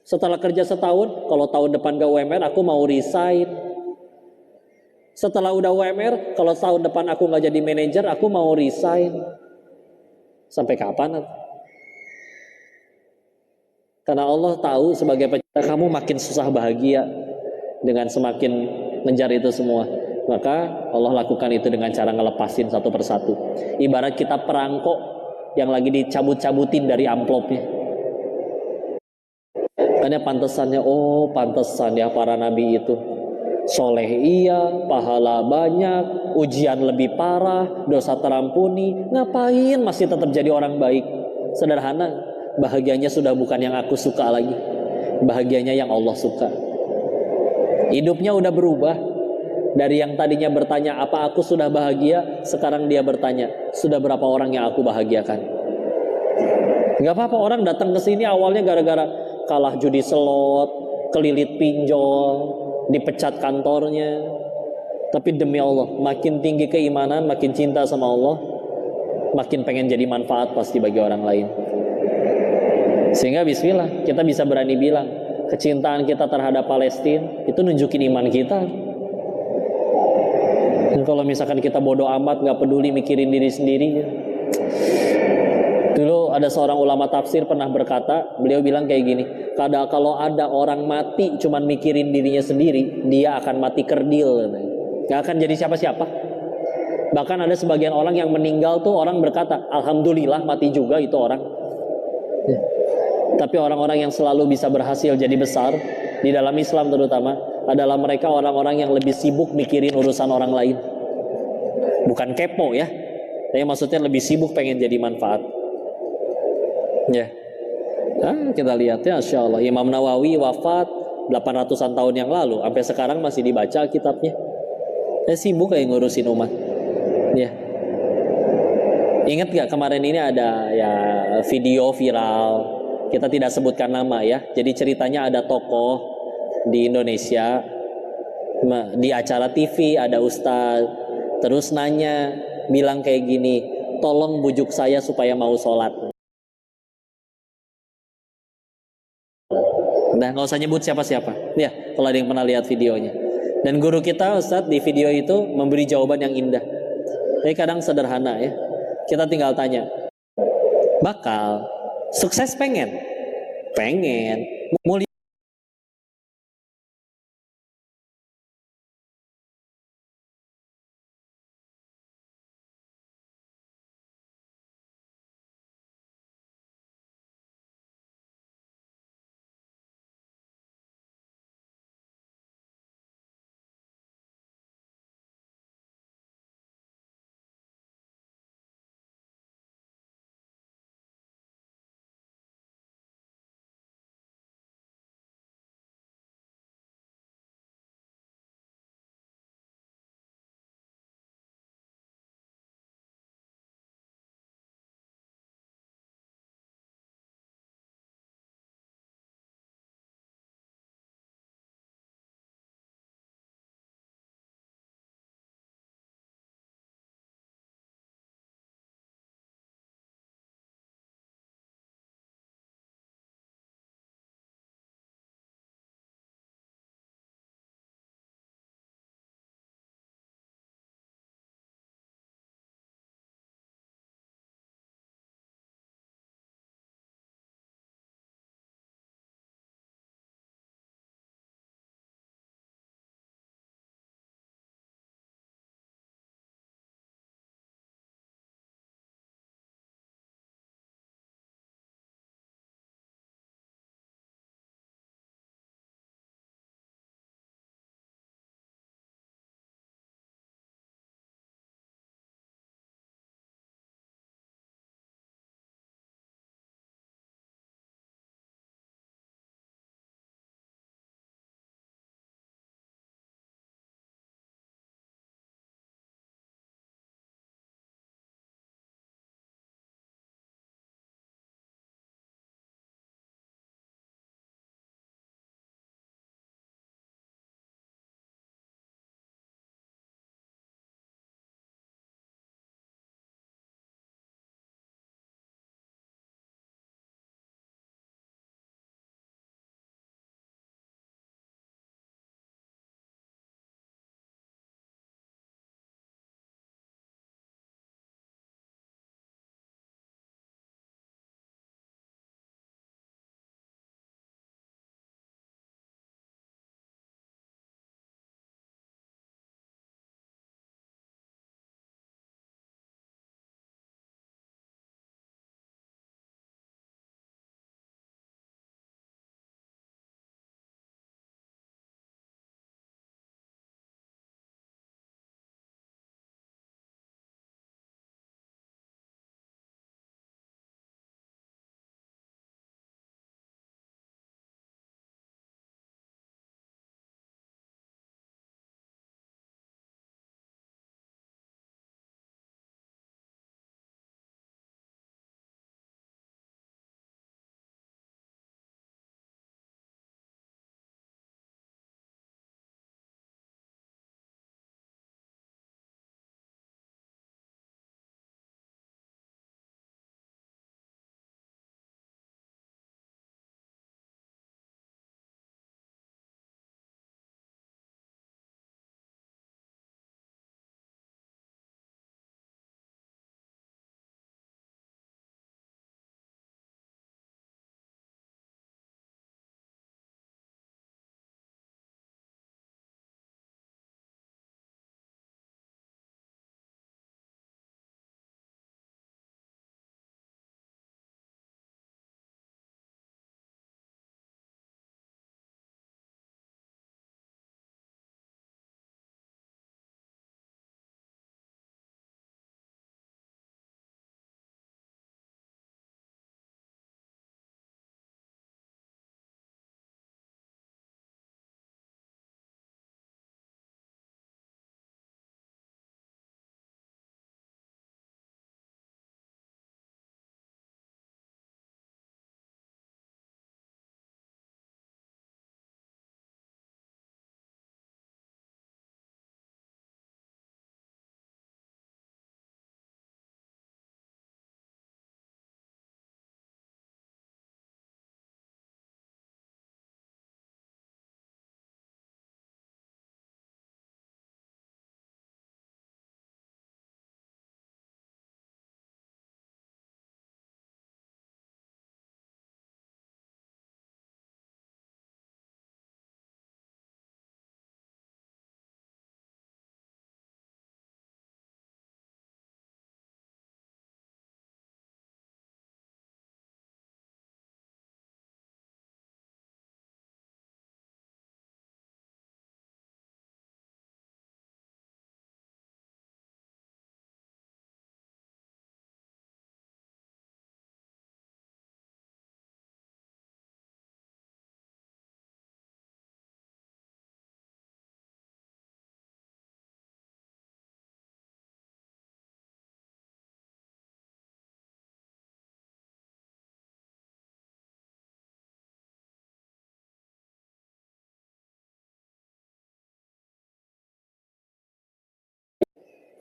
Setelah kerja setahun, kalau tahun depan gak UMR aku mau resign. Setelah udah UMR, kalau tahun depan aku nggak jadi manajer, aku mau resign. Sampai kapan? Karena Allah tahu sebagai pencipta kamu makin susah bahagia dengan semakin ngejar itu semua. Maka Allah lakukan itu dengan cara ngelepasin satu persatu. Ibarat kita perangkok yang lagi dicabut-cabutin dari amplopnya. Karena pantesannya, pantesan ya para nabi itu soleh iya, pahala banyak, ujian lebih parah, dosa terampuni, ngapain masih tetap jadi orang baik? Sederhana, bahagianya sudah bukan yang aku suka lagi, bahagianya yang Allah suka. Hidupnya udah berubah. Dari yang tadinya bertanya apa aku sudah bahagia, sekarang dia bertanya sudah berapa orang yang aku bahagiakan. Gak apa-apa orang datang ke sini awalnya gara-gara kalah judi slot, kelilit pinjol, dipecat kantornya. Tapi demi Allah, makin tinggi keimanan, makin cinta sama Allah, makin pengen jadi manfaat pasti bagi orang lain. Sehingga bismillah, kita bisa berani bilang kecintaan kita terhadap Palestina itu nunjukin iman kita. Dan kalau misalkan kita bodoh amat, gak peduli mikirin diri sendiri. Dulu ada seorang ulama tafsir pernah berkata, beliau bilang kayak gini, kalau ada orang mati cuman mikirin dirinya sendiri, dia akan mati kerdil, gak akan jadi siapa-siapa. Bahkan ada sebagian orang yang meninggal tuh orang berkata, alhamdulillah mati juga itu orang. Tapi orang-orang yang selalu bisa berhasil jadi besar di dalam Islam terutama adalah mereka orang-orang yang lebih sibuk mikirin urusan orang lain. Bukan kepo ya, tapi maksudnya lebih sibuk pengen jadi manfaat. Ya, kita lihat ya, Insya Allah Imam Nawawi wafat 800-an tahun yang lalu, sampai sekarang masih dibaca kitabnya. Sibuk kayak ngurusin umat. Ya, ingat gak kemarin ini ada ya video viral, kita tidak sebutkan nama ya. Jadi ceritanya ada tokoh di Indonesia di acara TV, ada ustaz terus nanya, bilang kayak gini, tolong bujuk saya supaya mau sholat. Nah, nggak usah nyebut siapa-siapa. Ya, kalau ada yang pernah lihat videonya. Dan guru kita Ustadz di video itu memberi jawaban yang indah. Tapi kadang sederhana ya. Kita tinggal tanya, bakal sukses pengen, mulia.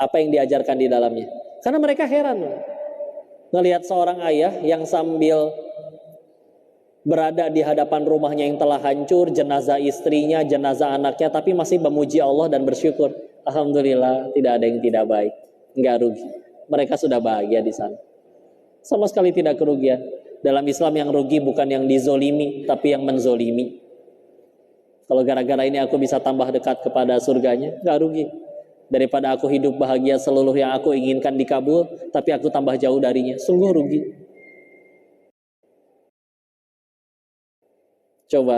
apa yang diajarkan di dalamnya. Karena mereka heran ngelihat seorang ayah yang sambil berada di hadapan rumahnya yang telah hancur, jenazah istrinya, jenazah anaknya, tapi masih memuji Allah dan bersyukur. Alhamdulillah, tidak ada yang tidak baik, nggak rugi. Mereka sudah bahagia di sana. Sama sekali tidak kerugian. Dalam Islam yang rugi bukan yang dizolimi, tapi yang menzolimi. Kalau gara-gara ini aku bisa tambah dekat kepada surganya, nggak rugi. Daripada aku hidup bahagia seluruh yang aku inginkan dikabul, tapi aku tambah jauh darinya, sungguh rugi. Coba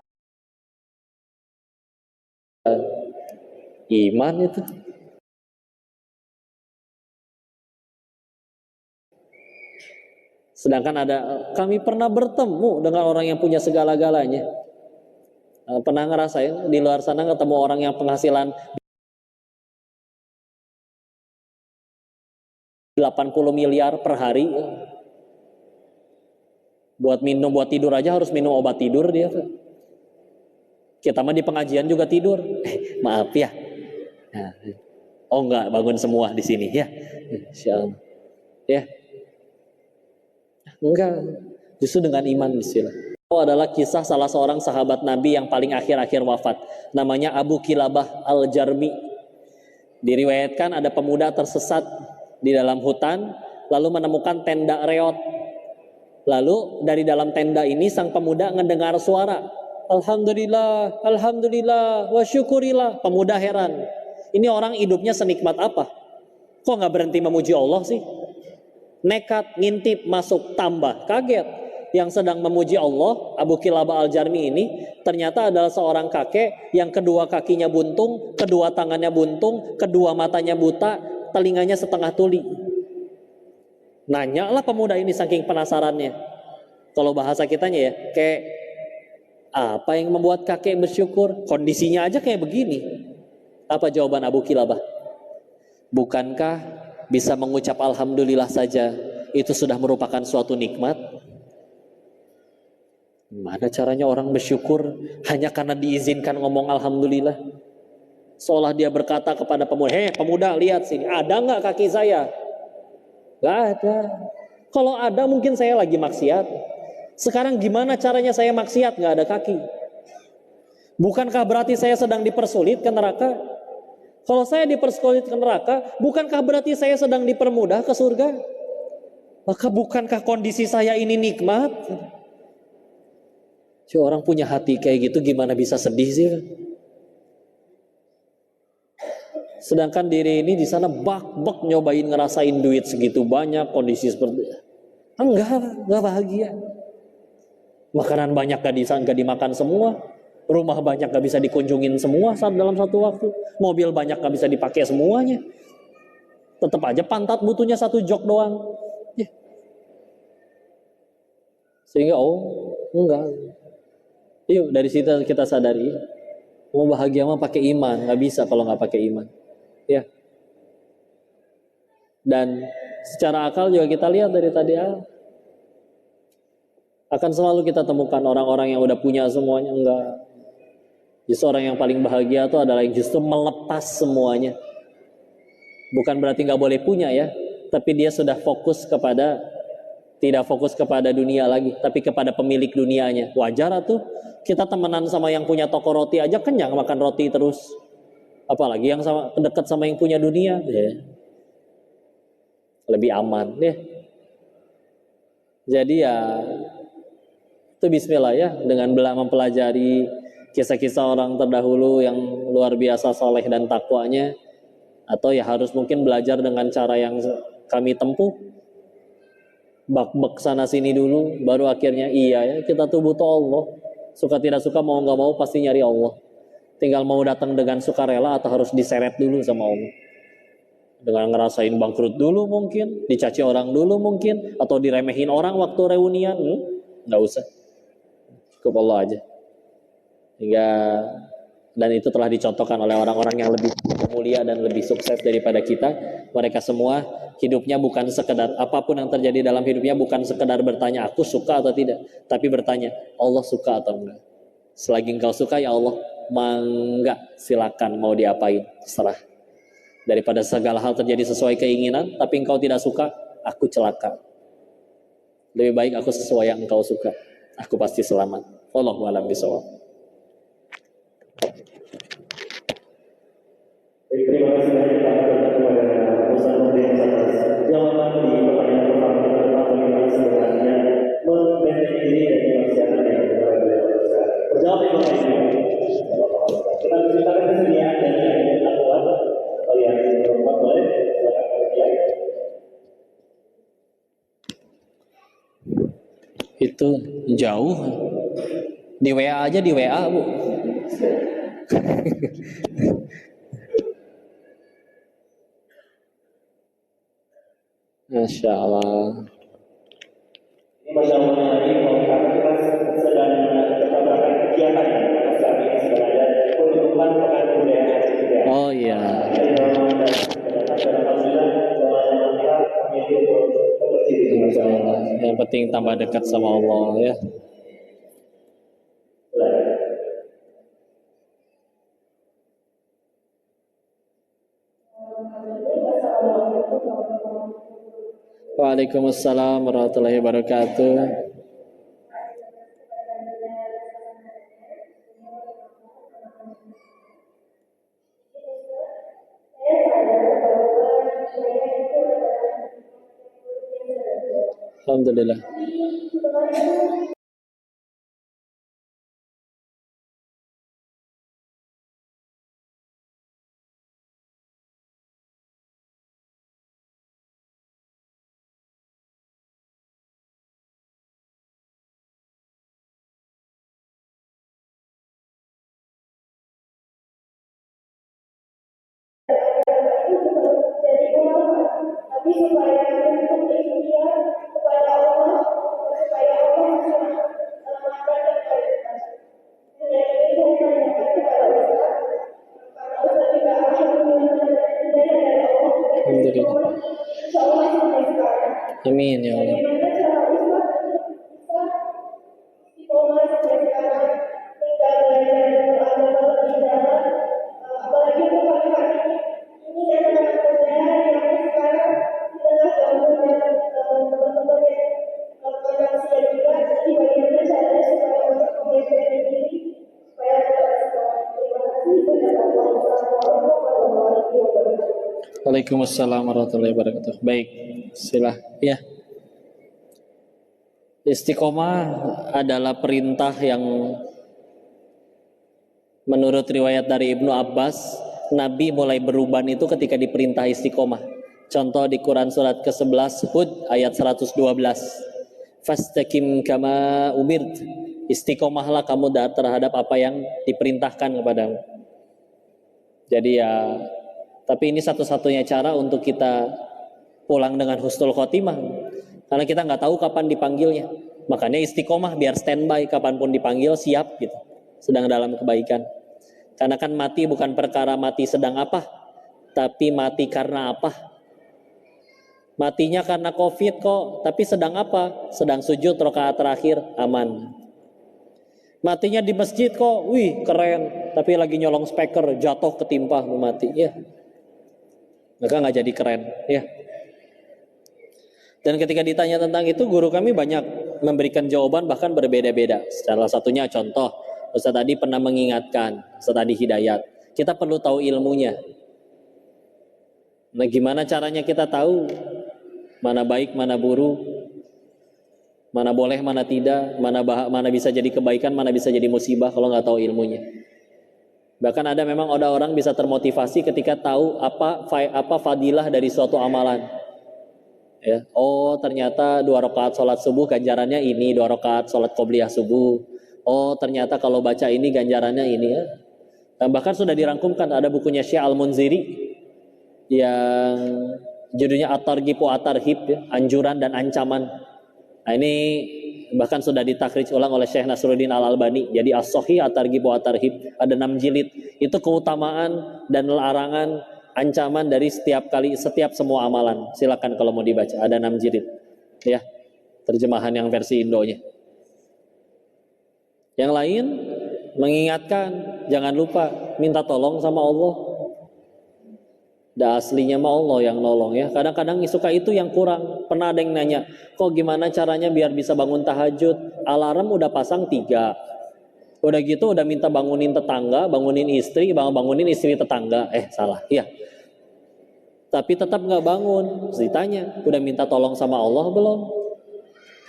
iman itu. Sedangkan kami pernah bertemu dengan orang yang punya segala-galanya. Pernah ngerasain di luar sana ketemu orang yang penghasilan 80 miliar per hari. Buat minum, buat tidur aja harus minum obat tidur dia. Kita mah di pengajian juga tidur. Maaf ya. Oh enggak, bangun semua di sini ya. Insyaallah. Ya. Enggak, justru dengan iman bismillah. Itu adalah kisah salah seorang sahabat Nabi yang paling akhir-akhir wafat. Namanya Abu Kilabah Al-Jarmi. Diriwayatkan ada pemuda tersesat di dalam hutan, lalu menemukan tenda reot. Lalu dari dalam tenda ini sang pemuda mendengar suara, Alhamdulillah, Alhamdulillah, wa syukurillah. Pemuda heran, ini orang hidupnya senikmat apa? Kok gak berhenti memuji Allah sih? Nekat, ngintip, masuk, tambah kaget. Yang sedang memuji Allah, Abu Kilabah Al-Jarmi ini ternyata adalah seorang kakek yang kedua kakinya buntung, kedua tangannya buntung, kedua matanya buta, telinganya setengah tuli. Nanyalah pemuda ini saking penasarannya. Kalau bahasa kitanya ya, kayak apa yang membuat kakek bersyukur? Kondisinya aja kayak begini. Apa jawaban Abu Kilabah? Bukankah bisa mengucap Alhamdulillah saja itu sudah merupakan suatu nikmat? Mana caranya orang bersyukur hanya karena diizinkan ngomong Alhamdulillah? Seolah dia berkata kepada pemuda, hei pemuda, lihat sini, ada nggak kaki saya? Nggak ada. Kalau ada mungkin saya lagi maksiat. Sekarang gimana caranya saya maksiat nggak ada kaki? Bukankah berarti saya sedang dipersulit ke neraka? Kalau saya dipersulit ke neraka, bukankah berarti saya sedang dipermudah ke surga? Maka bukankah kondisi saya ini nikmat? Si orang punya hati kayak gitu gimana bisa sedih sih? Sedangkan diri ini di sana bak-bak nyobain ngerasain duit segitu banyak, kondisi seperti itu. Enggak bahagia. Makanan banyak gak dimakan semua. Rumah banyak gak bisa dikunjungin semua saat dalam satu waktu. Mobil banyak gak bisa dipakai semuanya. Tetap aja pantat butuhnya satu jok doang. Ya. Sehingga enggak. Yuk dari situ kita sadari. Mau bahagia mah pakai iman. Gak bisa kalau gak pakai iman. Ya. Dan secara akal juga kita lihat dari tadi akan selalu kita temukan orang-orang yang udah punya semuanya. Enggak. Justru orang yang paling bahagia itu adalah yang justru melepas semuanya. Bukan berarti gak boleh punya ya, tapi dia sudah tidak fokus kepada dunia lagi, tapi kepada pemilik dunianya. Wajar tuh kita temenan sama yang punya toko roti aja kenyang makan roti terus. Apalagi yang dekat sama yang punya dunia, ya. Lebih aman ya. Jadi ya itu bismillah ya, dengan mempelajari kisah-kisah orang terdahulu yang luar biasa soleh dan takwanya, atau ya harus mungkin belajar dengan cara yang kami tempuh, bak-bak sana sini dulu, baru akhirnya iya ya kita tuh butuh Allah, suka tidak suka mau nggak mau pasti nyari Allah, tinggal mau datang dengan sukarela atau harus diseret dulu sama Allah, dengan ngerasain bangkrut dulu mungkin, dicaci orang dulu mungkin, atau diremehin orang waktu reunian, nggak usah, cukup Allah aja. Dan itu telah dicontohkan oleh orang-orang yang lebih mulia dan lebih sukses daripada kita. Mereka semua hidupnya bukan sekedar, apapun yang terjadi dalam hidupnya bukan sekedar bertanya aku suka atau tidak, tapi bertanya Allah suka atau enggak. Selagi engkau suka ya Allah, enggak, silakan mau diapain, terserah. Daripada segala hal terjadi sesuai keinginan, tapi engkau tidak suka, aku celaka. Lebih baik aku sesuai yang engkau suka. Aku pasti selamat. Wallahu a'lam bishawab. Terima kasih banyak kepada Ustaz Nurdin atas jawaban di pertanyaan pertama kita tentang bagaimana sebenarnya membentengi diri dari masyarakat yang berbeda. Terjawab yang lainnya. Kita ceritakan kesediaan dan yang akuat atau yang perempuan boleh silakan berbicara. Itu jauh. Di WA aja, di WA, Bu. Masya Allah. Ini Masya Allah lagi, karena kita sedang melakukan kegiatan saat ini sedang ada penutupan pekan budaya Aceh juga. Oh iya. Yang penting tambah dekat sama Allah ya. Waalaikumsalam warahmatullahi wabarakatuh. Alhamdulillah. Tapi supaya bentuk ikhtiar kepada Allah, supaya Allah selamatkan dan kualitas. Jadi itu saya tanyakan kepada Ustaz, karena Ustaz juga alhamdulillah hidayah dari Allah. Alhamdulillah. Insya Allah sampai sekarang. Amin ya Allah. Bagaimana cara Ustaz bisa istiqomah sampai sekarang hingga belajar agama lebih dalam, apalagi untuk kali-kali ini anak-anak muda yang sekarang di tengah gangguan teman-teman yang melakukan maksiat juga, jadi bagaimana caranya supaya untuk memperbaiki diri supaya tetap istiqomah. Terima kasih kepada Allah. Assalamualaikum warahmatullahi wabarakatuh. Waalaikumsalam warahmatullahi wabarakatuh. Baik, silah. Ya. Istiqomah adalah perintah yang menurut riwayat dari Ibnu Abbas, Nabi mulai beruban itu ketika diperintah istiqomah. Contoh di Quran surat ke-11 Hud ayat 112. Fastaqim kama umirt. Istiqomahlah kamu terhadap apa yang diperintahkan kepadamu. Jadi ya, tapi ini satu-satunya cara untuk kita pulang dengan husnul khotimah. Karena kita nggak tahu kapan dipanggilnya. Makanya istiqomah biar standby kapanpun dipanggil siap gitu. Sedang dalam kebaikan. Karena kan mati bukan perkara mati sedang apa, tapi mati karena apa. Matinya karena COVID kok, tapi sedang apa? Sedang sujud rakaat terakhir, aman. Matinya di masjid kok, wih keren, tapi lagi nyolong speaker, jatuh ketimpa mati, ya. Maka nggak jadi keren, ya. Dan ketika ditanya tentang itu, guru kami banyak memberikan jawaban bahkan berbeda-beda. Salah satunya contoh, Ustaz tadi pernah mengingatkan, Ustaz tadi hidayat, kita perlu tahu ilmunya. Nah, gimana caranya kita tahu mana baik, mana buruk, mana boleh, mana tidak, mana bisa jadi kebaikan, mana bisa jadi musibah kalau nggak tahu ilmunya. Bahkan ada memang orang bisa termotivasi ketika tahu apa fadilah dari suatu amalan. Ya, oh ternyata 2 rakaat sholat subuh ganjarannya ini, 2 rakaat sholat qobliyah subuh. Oh ternyata kalau baca ini ganjarannya ini ya. Dan bahkan sudah dirangkumkan, ada bukunya Syekh Al-Munziri yang judulnya At-Targhib wa At-Tarhib, ya, anjuran dan ancaman. Nah ini bahkan sudah ditakhrij ulang oleh Syekh Nasruddin Al-Albani. Jadi As-Sahih At-Targhib wa At-Tarhib, ada 6 jilid. Itu keutamaan dan larangan, ancaman dari setiap semua amalan. Silakan kalau mau dibaca, ada 6 jilid. Ya, terjemahan yang versi Indonya. Yang lain mengingatkan, jangan lupa minta tolong sama Allah. Da aslinya mah Allah yang nolong ya. Kadang-kadang suka itu yang kurang. Pernah ada yang nanya, kok gimana caranya biar bisa bangun tahajud? Alarm udah pasang 3. Udah gitu udah minta bangunin tetangga, bangunin istri, bangunin istri tetangga. Salah. Iya. Tapi tetap nggak bangun. Terus ditanya, udah minta tolong sama Allah belum?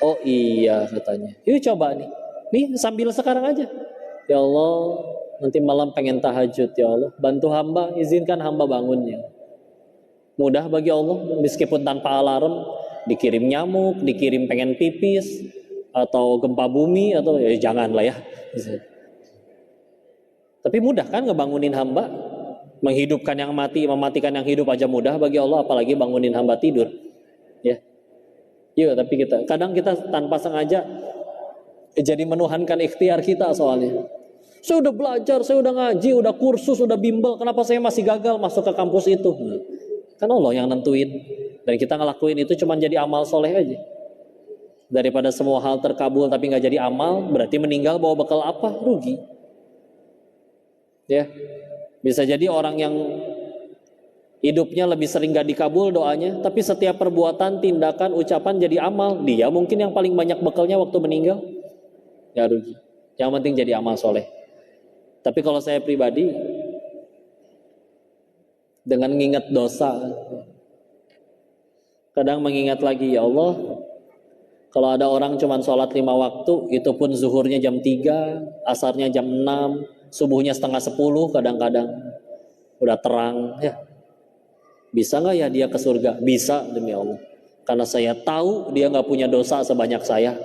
Oh iya katanya. Yuk coba nih. Nih sambil sekarang aja. Ya Allah, nanti malam pengen tahajud ya Allah. Bantu hamba, izinkan hamba bangunnya. Mudah bagi Allah, meskipun tanpa alarm, dikirim nyamuk, dikirim pengen pipis, atau gempa bumi, atau ya jangan lah ya. Tapi mudah kan ngebangunin hamba, menghidupkan yang mati, mematikan yang hidup aja mudah bagi Allah, apalagi bangunin hamba tidur. Ya, iya. Tapi kadang kita tanpa sengaja jadi menuhankan ikhtiar kita soalnya. Saya udah belajar, saya udah ngaji, udah kursus, udah bimbel, kenapa saya masih gagal masuk ke kampus itu? Kan Allah yang nentuin. Dan kita ngelakuin itu cuma jadi amal soleh aja. Daripada semua hal terkabul tapi gak jadi amal, berarti meninggal bawa bekal apa? Rugi. Ya, bisa jadi orang yang hidupnya lebih sering gak dikabul doanya, tapi setiap perbuatan, tindakan, ucapan jadi amal. Dia mungkin yang paling banyak bekalnya waktu meninggal. Ya rugi. Yang penting jadi amal soleh. Tapi kalau saya pribadi, dengan mengingat dosa, kadang mengingat lagi, ya Allah, kalau ada orang cuma sholat 5 waktu, itu pun zuhurnya jam 3, asarnya jam 6, subuhnya setengah 10 kadang-kadang, udah terang, ya bisa gak ya dia ke surga? Bisa demi Allah, karena saya tahu dia gak punya dosa sebanyak saya.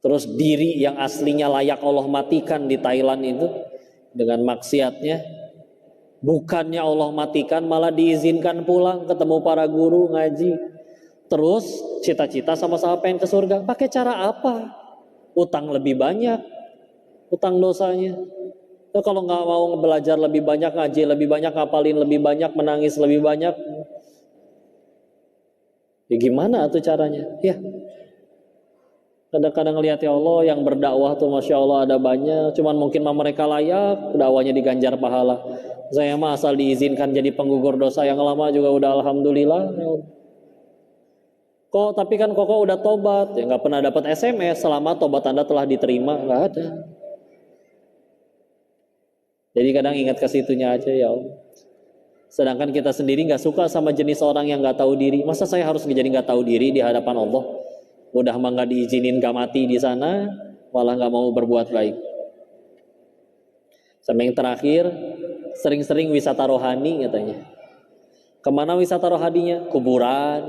Terus diri yang aslinya layak Allah matikan di Thailand itu, dengan maksiatnya, bukannya Allah matikan, malah diizinkan pulang ketemu para guru ngaji. Terus cita-cita sama-sama pengen ke surga. Pakai cara apa? Utang lebih banyak, utang dosanya. Nah, kalau nggak mau belajar lebih banyak, ngaji lebih banyak, ngapalin lebih banyak, menangis lebih banyak, ya gimana tuh caranya? Ya, kadang-kadang lihat ya Allah yang berdakwah tuh Masya Allah ada banyak, cuman mungkin mereka layak dakwahnya diganjar pahala. Saya mah asal diizinkan jadi penggugur dosa yang lama juga udah alhamdulillah. Kok tapi kan kok udah tobat, ya nggak pernah dapat SMS selama tobat Anda telah diterima, nggak ada. Jadi kadang ingat ke situnya aja ya Allah. Sedangkan kita sendiri nggak suka sama jenis orang yang nggak tahu diri. Masa saya harus jadi nggak tahu diri di hadapan Allah? Udah mah nggak diizinin gak mati di sana, malah nggak mau berbuat baik. Sampai yang terakhir, sering-sering wisata rohani katanya. Kemana wisata rohaninya? Kuburan.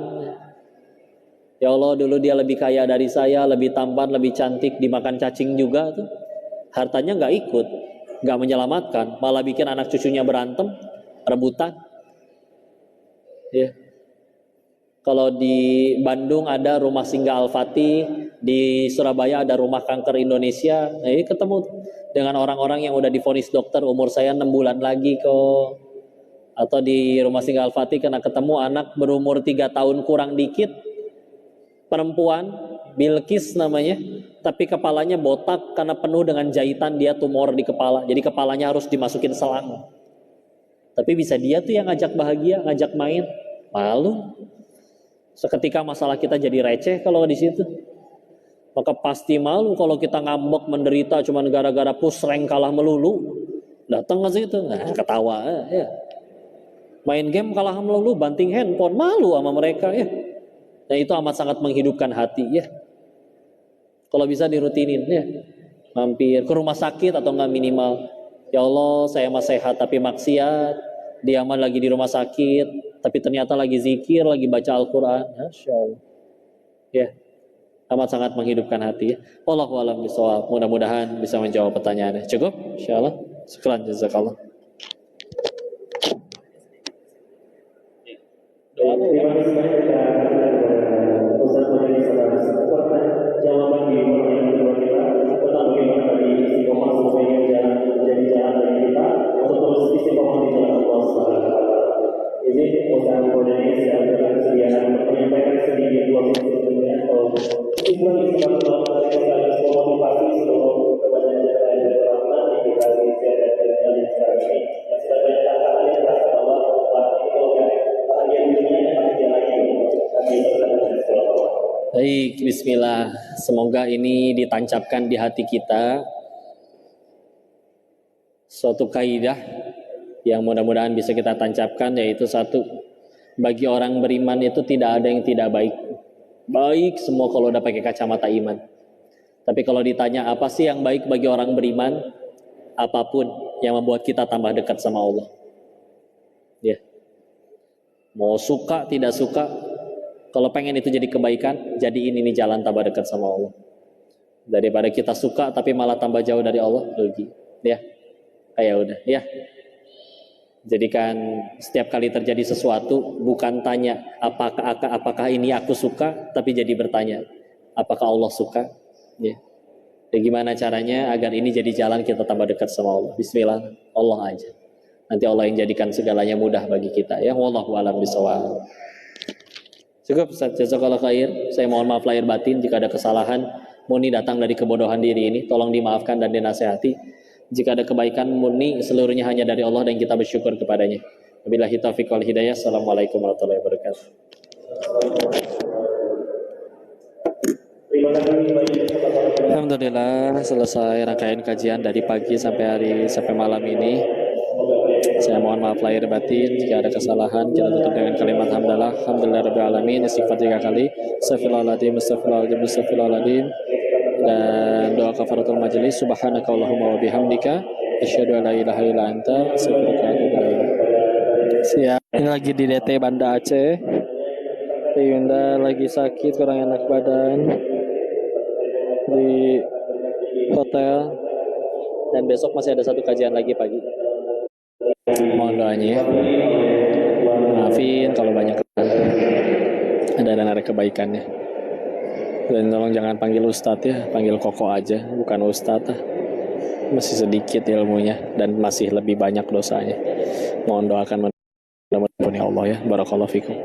Ya Allah, dulu dia lebih kaya dari saya, lebih tampan, lebih cantik, dimakan cacing juga tuh. Hartanya nggak ikut, nggak menyelamatkan, malah bikin anak cucunya berantem, rebutan. Ya. Kalau di Bandung ada rumah singgah Al-Fatih, di Surabaya ada rumah kanker Indonesia. Nah, ini ketemu dengan orang-orang yang udah divonis dokter, umur saya 6 bulan lagi kok. Atau di rumah singgah Al-Fatih kena ketemu anak berumur 3 tahun kurang dikit, perempuan, Bilqis namanya, tapi kepalanya botak karena penuh dengan jahitan, dia tumor di kepala. Jadi kepalanya harus dimasukin selang. Tapi bisa dia tuh yang ngajak bahagia, ngajak main. Malu. Seketika masalah kita jadi receh kalau di situ. Maka pasti malu kalau kita ngambek menderita cuma gara-gara push rank kalah melulu. Datang ke situ, nah ketawa ya. Main game kalah melulu, banting handphone, malu sama mereka ya. Nah itu amat sangat menghidupkan hati ya. Kalau bisa dirutinin ya. Mampir ke rumah sakit atau enggak minimal. Ya Allah, saya mah sehat tapi maksiat. Dia mah lagi di rumah sakit, tapi ternyata lagi zikir, lagi baca Al-Quran. Masya Allah. Ya, amat sangat menghidupkan hati ya. Wallahu a'lam bishawab. Mudah-mudahan bisa menjawab pertanyaannya. Cukup? Insyaallah. Syukran jazakallah. Terima kasih banyak kepada Ustaz Majelis atas jawaban di pertanyaan kedua kita tentang bagaimana tadi istiqomah supaya menjadi jalan bagi kita untuk terus istiqomah di jalan Allah Subhanahu wa taala. Ini Ustaz Majelis adalah kesediaan menyampaikan sedikit closing statement atau kesimpulan istiqomah sekaligus motivasi seluruh kepada jemaah yang berada di kita di sekarang ini yang sedang Baik, bismillah. Semoga ini ditancapkan di hati kita suatu kaidah yang mudah-mudahan bisa kita tancapkan, yaitu satu, bagi orang beriman itu tidak ada yang tidak baik. Baik semua kalau udah pakai kacamata iman. Tapi kalau ditanya apa sih yang baik bagi orang beriman, apapun yang membuat kita tambah dekat sama Allah. Ya. Mau suka tidak suka, kalau pengen itu jadi kebaikan, jadiin ini jalan tambah dekat sama Allah. Daripada kita suka tapi malah tambah jauh dari Allah, rugi. Ya. Kayak udah, ya. Jadikan setiap kali terjadi sesuatu bukan tanya apakah ini aku suka, tapi jadi bertanya apakah Allah suka. Ya. Ya, gimana caranya agar ini jadi jalan kita tambah dekat sama Allah. Bismillah, Allah aja. Nanti Allah yang jadikan segalanya mudah bagi kita. Ya, wallahu a'lam bishawab. Cukup, Ustaz. Jazakallahu khair. Saya mohon maaf lahir batin jika ada kesalahan murni datang dari kebodohan diri ini. Tolong dimaafkan dan dinasihati. Jika ada kebaikan murni seluruhnya hanya dari Allah dan kita bersyukur kepadanya. Wabillahi taufiq wal hidayah. Assalamualaikum warahmatullahi wabarakatuh. Alhamdulillah selesai rangkaian kajian dari pagi sampai malam ini. Saya mohon maaf lahir batin jika ada kesalahan. Kita tutup dengan kalimat hamdalah. Alhamdulillahirabbil alamin. Istighfar 3 kali. Astaghfirullahaladzim, astaghfirullahaladzim, astaghfirullahaladzim. Dan doa kafaratul majelis. Subhanakallahumma wa bihamdika asyhadu an la ilaha illa anta astaghfiruka wa atubu ilaik. Siap. Ini lagi di DT Banda Aceh. Yunda lagi sakit, kurang enak badan di hotel. Dan besok masih ada satu kajian lagi pagi. Mohon doanya ya. Maafin kalau banyak ada kebaikannya. Dan tolong jangan panggil Ustadz ya, panggil Koko aja, bukan Ustadz. Masih sedikit ilmunya dan masih lebih banyak dosanya. Mohon doakan mudah-mudahan ya Allah ya. Barakallahu fikum.